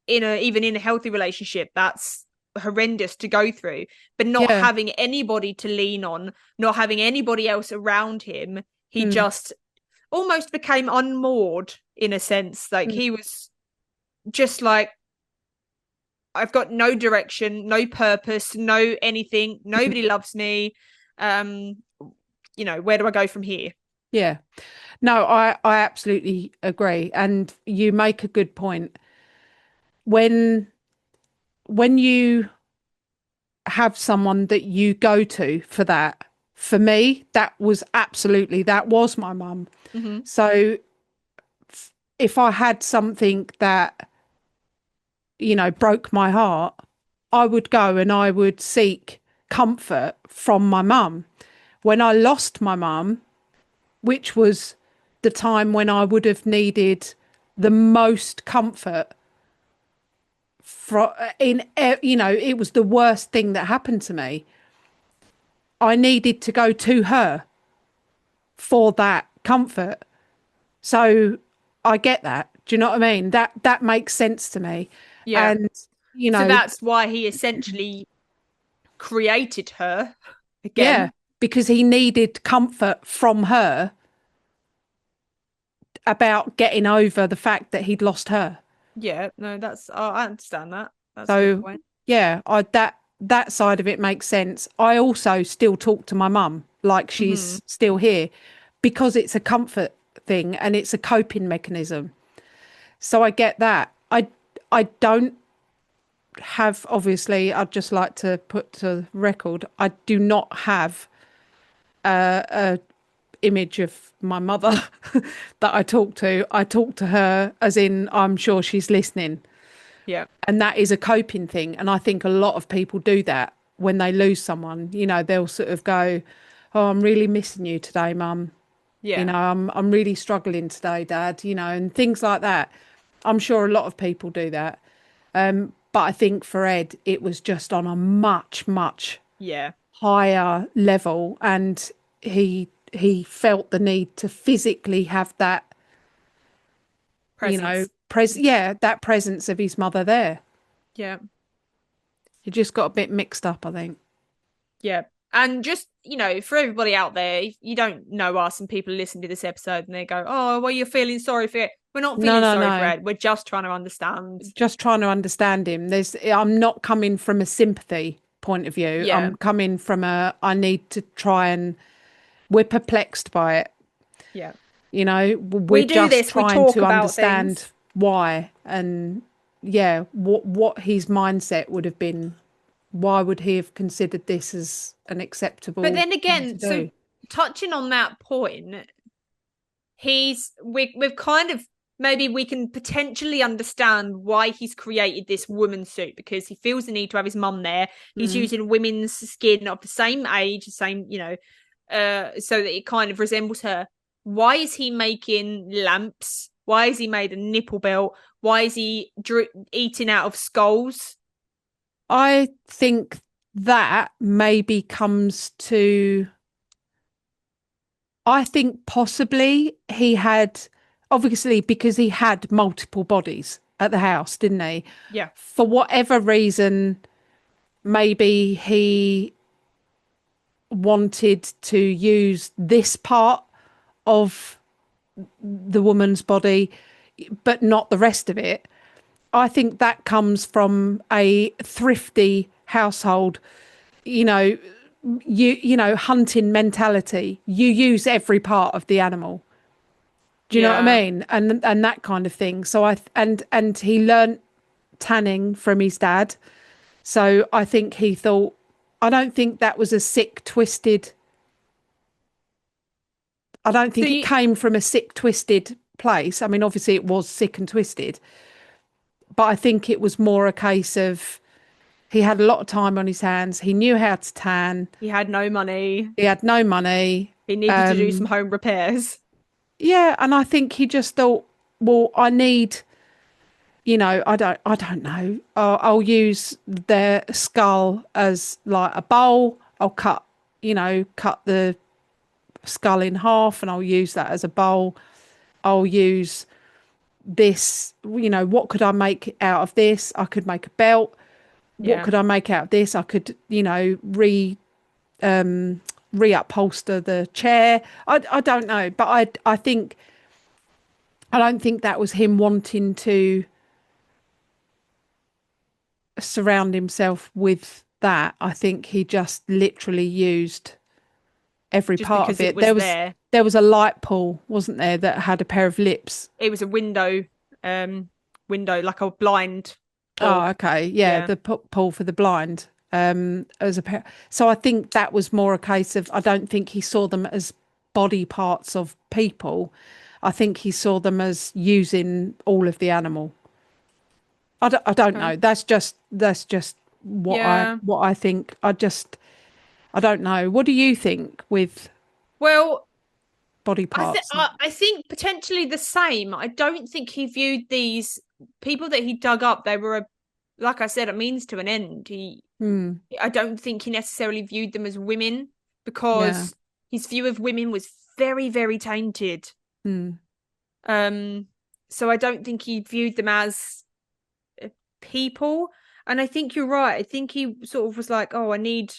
even in a healthy relationship, that's horrendous to go through. But not Yeah. having anybody to lean on, not having anybody else around him, he Mm, just almost became unmoored in a sense. Like mm, he was just like, I've got no direction, no purpose, no anything. mm. Nobody loves me. Um, where do I go from here? Yeah. No, I absolutely agree. And you make a good point. When you have someone that you go to for that, for me, that was my mum. Mm-hmm. So if I had something that, broke my heart, I would go and I would seek comfort from my mum. When I lost my mum, which was the time when I would have needed the most comfort it was the worst thing that happened to me. I needed to go to her for that comfort. So I get that. Do you know what I mean? That makes sense to me. Yeah. And So that's why he essentially created her yeah, again. because he needed comfort from her about getting over the fact that he'd lost her. Yeah, no, I understand that. That's a good So point. yeah, that side of it makes sense. I also still talk to my mum like Mm-hmm. she's still here because it's a comfort thing and it's a coping mechanism. So I get that. I don't have, obviously, I'd just like to put to record, I do not have a image of my mother that I talk to. I talk to her as in I'm sure she's listening. Yeah. And that is a coping thing. And I think a lot of people do that when they lose someone. They'll sort of go, "Oh, I'm really missing you today, mum. Yeah. I'm really struggling today, dad," and things like that. I'm sure a lot of people do that. But I think for Ed, it was just on a much, much Yeah. higher level. And he felt the need to physically have that, Presence. that presence of his mother there. Yeah. He just got a bit mixed up, I think. Yeah. And just, for everybody out there, if you don't know us and people listen to this episode and they go, oh, well, you're feeling sorry for it. We're not No, feeling no, sorry for no. Ed. We're just trying to understand. Just trying to understand him. I'm not coming from a sympathy point of view. Yeah. I'm coming from I need to try and we're perplexed by it. Yeah. We're We do just this, we trying talk to about understand things. why and what his mindset would have been. Why would he have considered this as an acceptable But then thing to again, so do? touching on that point, we've kind of, maybe we can potentially understand why he's created this woman suit, because he feels the need to have his mum there. He's Mm. using women's skin of the same age, the same, so that it kind of resembles her. Why is he making lamps? Why has he made a nipple belt? Why is he eating out of skulls? I think that maybe comes to. I think possibly he had, obviously, because he had multiple bodies at the house, didn't he? Yeah. For whatever reason, maybe he wanted to use this part of the woman's body, but not the rest of it. I think that comes from a thrifty household, you know, hunting mentality. You use every part of the animal. Do you know what I mean? And that kind of thing. So and he learnt tanning from his dad. So I think he thought, I don't think that was a sick, twisted. I don't think it came from a sick, twisted place. I mean, obviously it was sick and twisted, but I think it was more a case of he had a lot of time on his hands. He knew how to tan. He had no money. He had no money. He needed to do some home repairs. Yeah, and I think he just thought, well, I need, I don't know. I'll use their skull as like a bowl. I'll cut the skull in half, and I'll use that as a bowl. I'll use this, what could I make out of this? I could make a belt. What could I make out of this? I could, re-upholster the chair. I don't know, but I don't think that was him wanting to surround himself with that. I think he just literally used every part of it. There was a light pole, wasn't there, that had a pair of lips? It was a window, like a blind pole. Oh, okay. Yeah, the pole for the blind. As a pair. So I think that was more a case of, I don't think he saw them as body parts of people. I think he saw them as using all of the animal. I don't know. That's just what I think. I don't know. What do you think with body parts? I think potentially the same. I don't think he viewed these people that he dug up. They were, like I said, a means to an end. I don't think he necessarily viewed them as women, because his view of women was very, very tainted. So I don't think he viewed them as people. And I think you're right. I think he sort of was like, oh, I need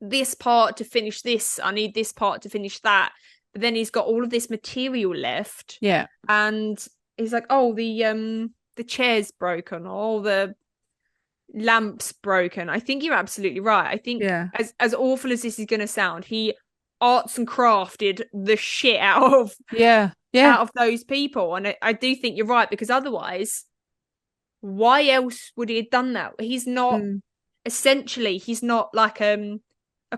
this part to finish this. I need this part to finish that. But then he's got all of this material left. Yeah. And he's like, oh, the chair's broken, or the lamps broken. I think you're absolutely right. I think as awful as this is going to sound, he arts and crafted the shit out of out of those people. And I do think you're right, because otherwise, why else would he have done that? He's not essentially, he's not like a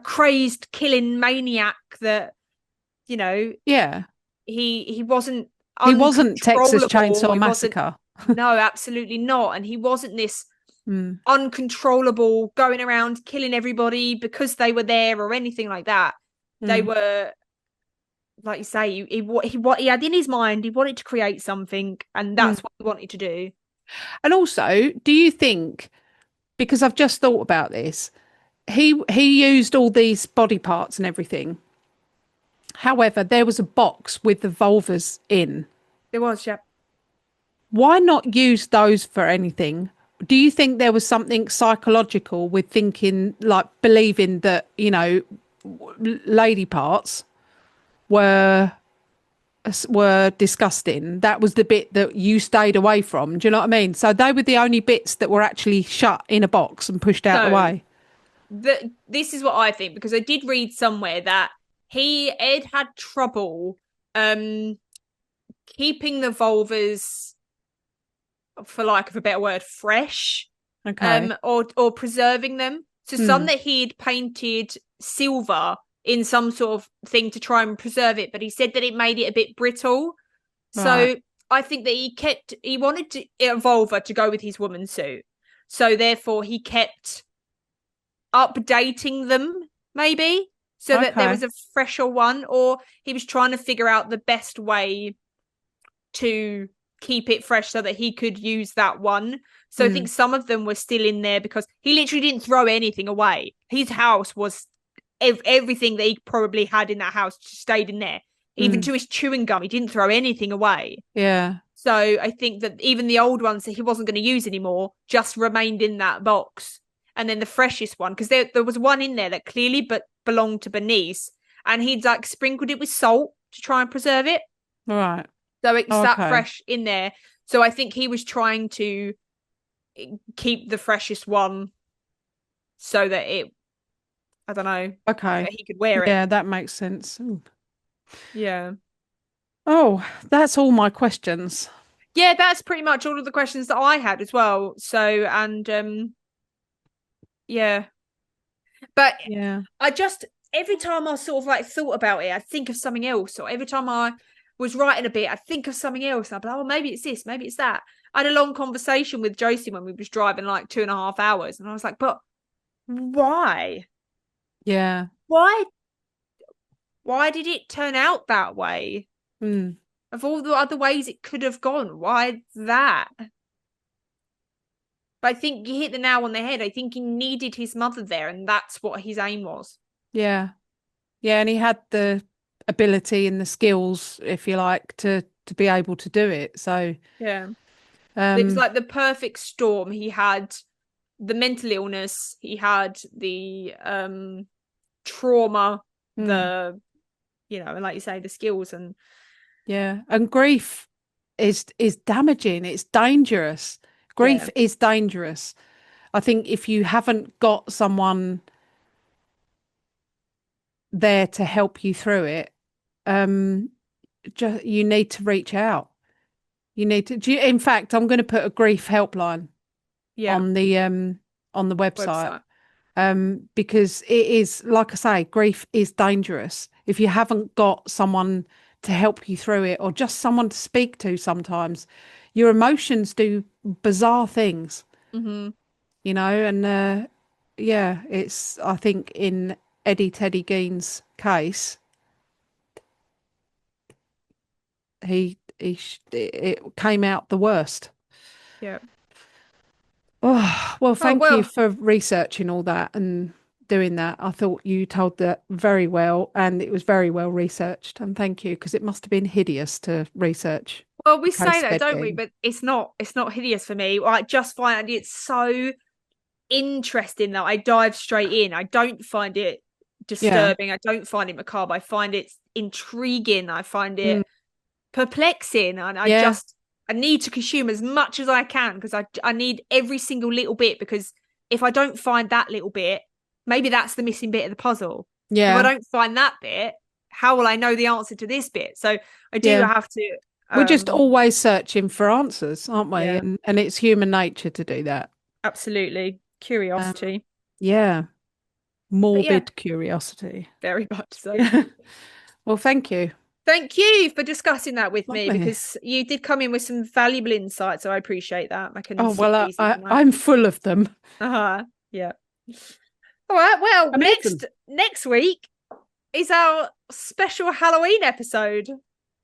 crazed killing maniac that, he wasn't Texas Chainsaw Massacre. No, absolutely not. And he wasn't this uncontrollable going around killing everybody because they were there or anything like that. They were, like you say, he had in his mind, he wanted to create something, and that's what he wanted to do. And also, do you think, because I've just thought about this, he used all these body parts and everything. However, there was a box with the vulvas in. There was, yeah. Why not use those for anything? Do you think there was something psychological with thinking, like believing that, lady parts were disgusting? That was the bit that you stayed away from. Do you know what I mean? So they were the only bits that were actually shut in a box and pushed out the way. This is what I think, because I did read somewhere that Ed had trouble keeping the vulvas, for lack of a better word, fresh, or preserving them. So some that he had painted silver in some sort of thing to try and preserve it, but he said that it made it a bit brittle. Right. So I think that he wanted a vulva to go with his woman suit. So therefore he kept updating them, maybe, so that there was a fresher one, or he was trying to figure out the best way to keep it fresh so that he could use that one. So I think some of them were still in there, because he literally didn't throw anything away. His house was everything that he probably had in that house stayed in there. Even to his chewing gum, he didn't throw anything away. Yeah. So I think that even the old ones that he wasn't going to use anymore just remained in that box. And then the freshest one, because there was one in there that clearly belonged to Bernice, and he'd like sprinkled it with salt to try and preserve it. Right. So it's that Okay. fresh in there. So I think he was trying to keep the freshest one so that I don't know, Okay. that he could wear it. Yeah, that makes sense. Ooh. Yeah. Oh, that's all my questions. Yeah, that's pretty much all of the questions that I had as well. So, and yeah. But Yeah. I just, every time I sort of like thought about it, I'd think of something else. Or every time I was writing a bit, I'd think of something else. I'd be like, oh, maybe it's this, maybe it's that. I had a long conversation with Josie when we was driving like 2.5 hours. And I was like, but why? Yeah. Why did it turn out that way? Mm. Of all the other ways it could have gone, why that? But I think you hit the nail on the head. I think he needed his mother there, and that's what his aim was. Yeah. Yeah, and he had the ability and the skills, if you like, to be able to do it. So, Yeah. It was um, like the perfect storm. He had the mental illness, he had the trauma, mm, the and like you say, the skills and yeah, and grief is damaging. It's dangerous. yeah. Grief is dangerous. I think if you haven't got someone there to help you through it, you need to reach out. You need to. In fact, I'm going to put a grief helpline Yeah. on the website. Website. Because it is, like I say, grief is dangerous. If you haven't got someone to help you through it, or just someone to speak to, sometimes your emotions do bizarre things, Mm-hmm. and yeah, I think in Teddy Gein's case, it came out the worst. Yeah. Oh, well, Oh thank you well. for researching all that and doing that. I thought you told that very well, and it was very well researched. And thank you, because it must have been hideous to research Well, we the say case of that, Ed don't we? Gein. But it's not. It's not hideous for me. I just find it so interesting that I dive straight in. I don't find it Yeah. disturbing. I don't find it macabre. I find it intriguing. I find Mm, it perplexing, and yeah. I need to consume as much as I can because I need every single little bit, because if I don't find that little bit, maybe that's the missing bit of the puzzle. If I Yeah. don't find that bit, how will I know the answer to this bit? So I do Yeah. have to We're just always searching for answers, aren't we? yeah, And it's human nature to do that. absolutely. Um, Curiosity. yeah. But yeah, Morbid curiosity. very much so. Yeah. Well, thank you. Thank you for discussing that with me, Lovely. because you did come in with some valuable insights. So I appreciate that. I can Oh, sink well, these into my I'm full of them. yeah. All right. Well, Amazing. next week is our special Halloween episode.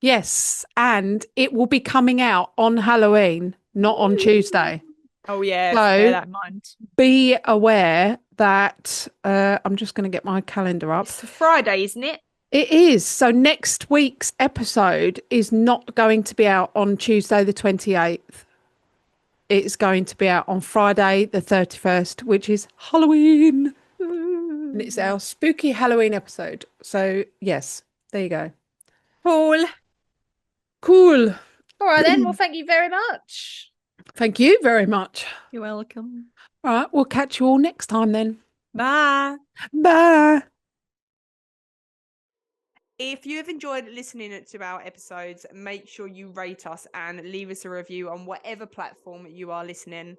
Yes, and it will be coming out on Halloween, not on Tuesday. Oh yeah, bear So that in mind. be aware that I'm just going to get my calendar up. It's Friday, isn't it? It is. So next week's episode is not going to be out on Tuesday the 28th. It's going to be out on Friday the 31st, which is Halloween. And it's our spooky Halloween episode. So yes, there you go. Cool. Cool. All right then. Well, thank you very much. Thank you very much. You're welcome. All right, we'll catch you all next time then. Bye. Bye. If you have enjoyed listening to our episodes, make sure you rate us and leave us a review on whatever platform you are listening.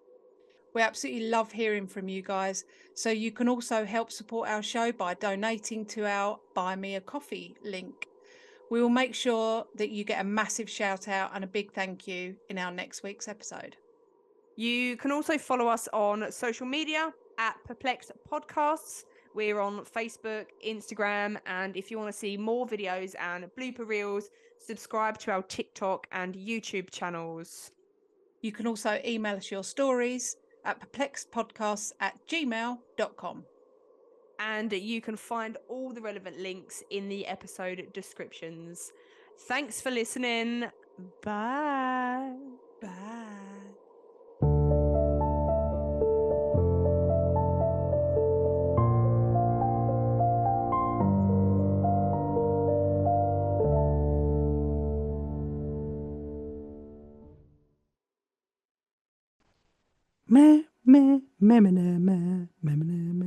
We absolutely love hearing from you guys. So you can also help support our show by donating to our Buy Me a Coffee link. We will make sure that you get a massive shout out and a big thank you in our next week's episode. You can also follow us on social media at Perplexed Podcasts. We're on Facebook, Instagram, and if you want to see more videos and blooper reels, subscribe to our TikTok and YouTube channels. You can also email us your stories at perplexedpodcasts@gmail.com. And you can find all the relevant links in the episode descriptions. Thanks for listening. Bye. Bye. Meh, meh, meh, meh, meh, meh, meh, meh,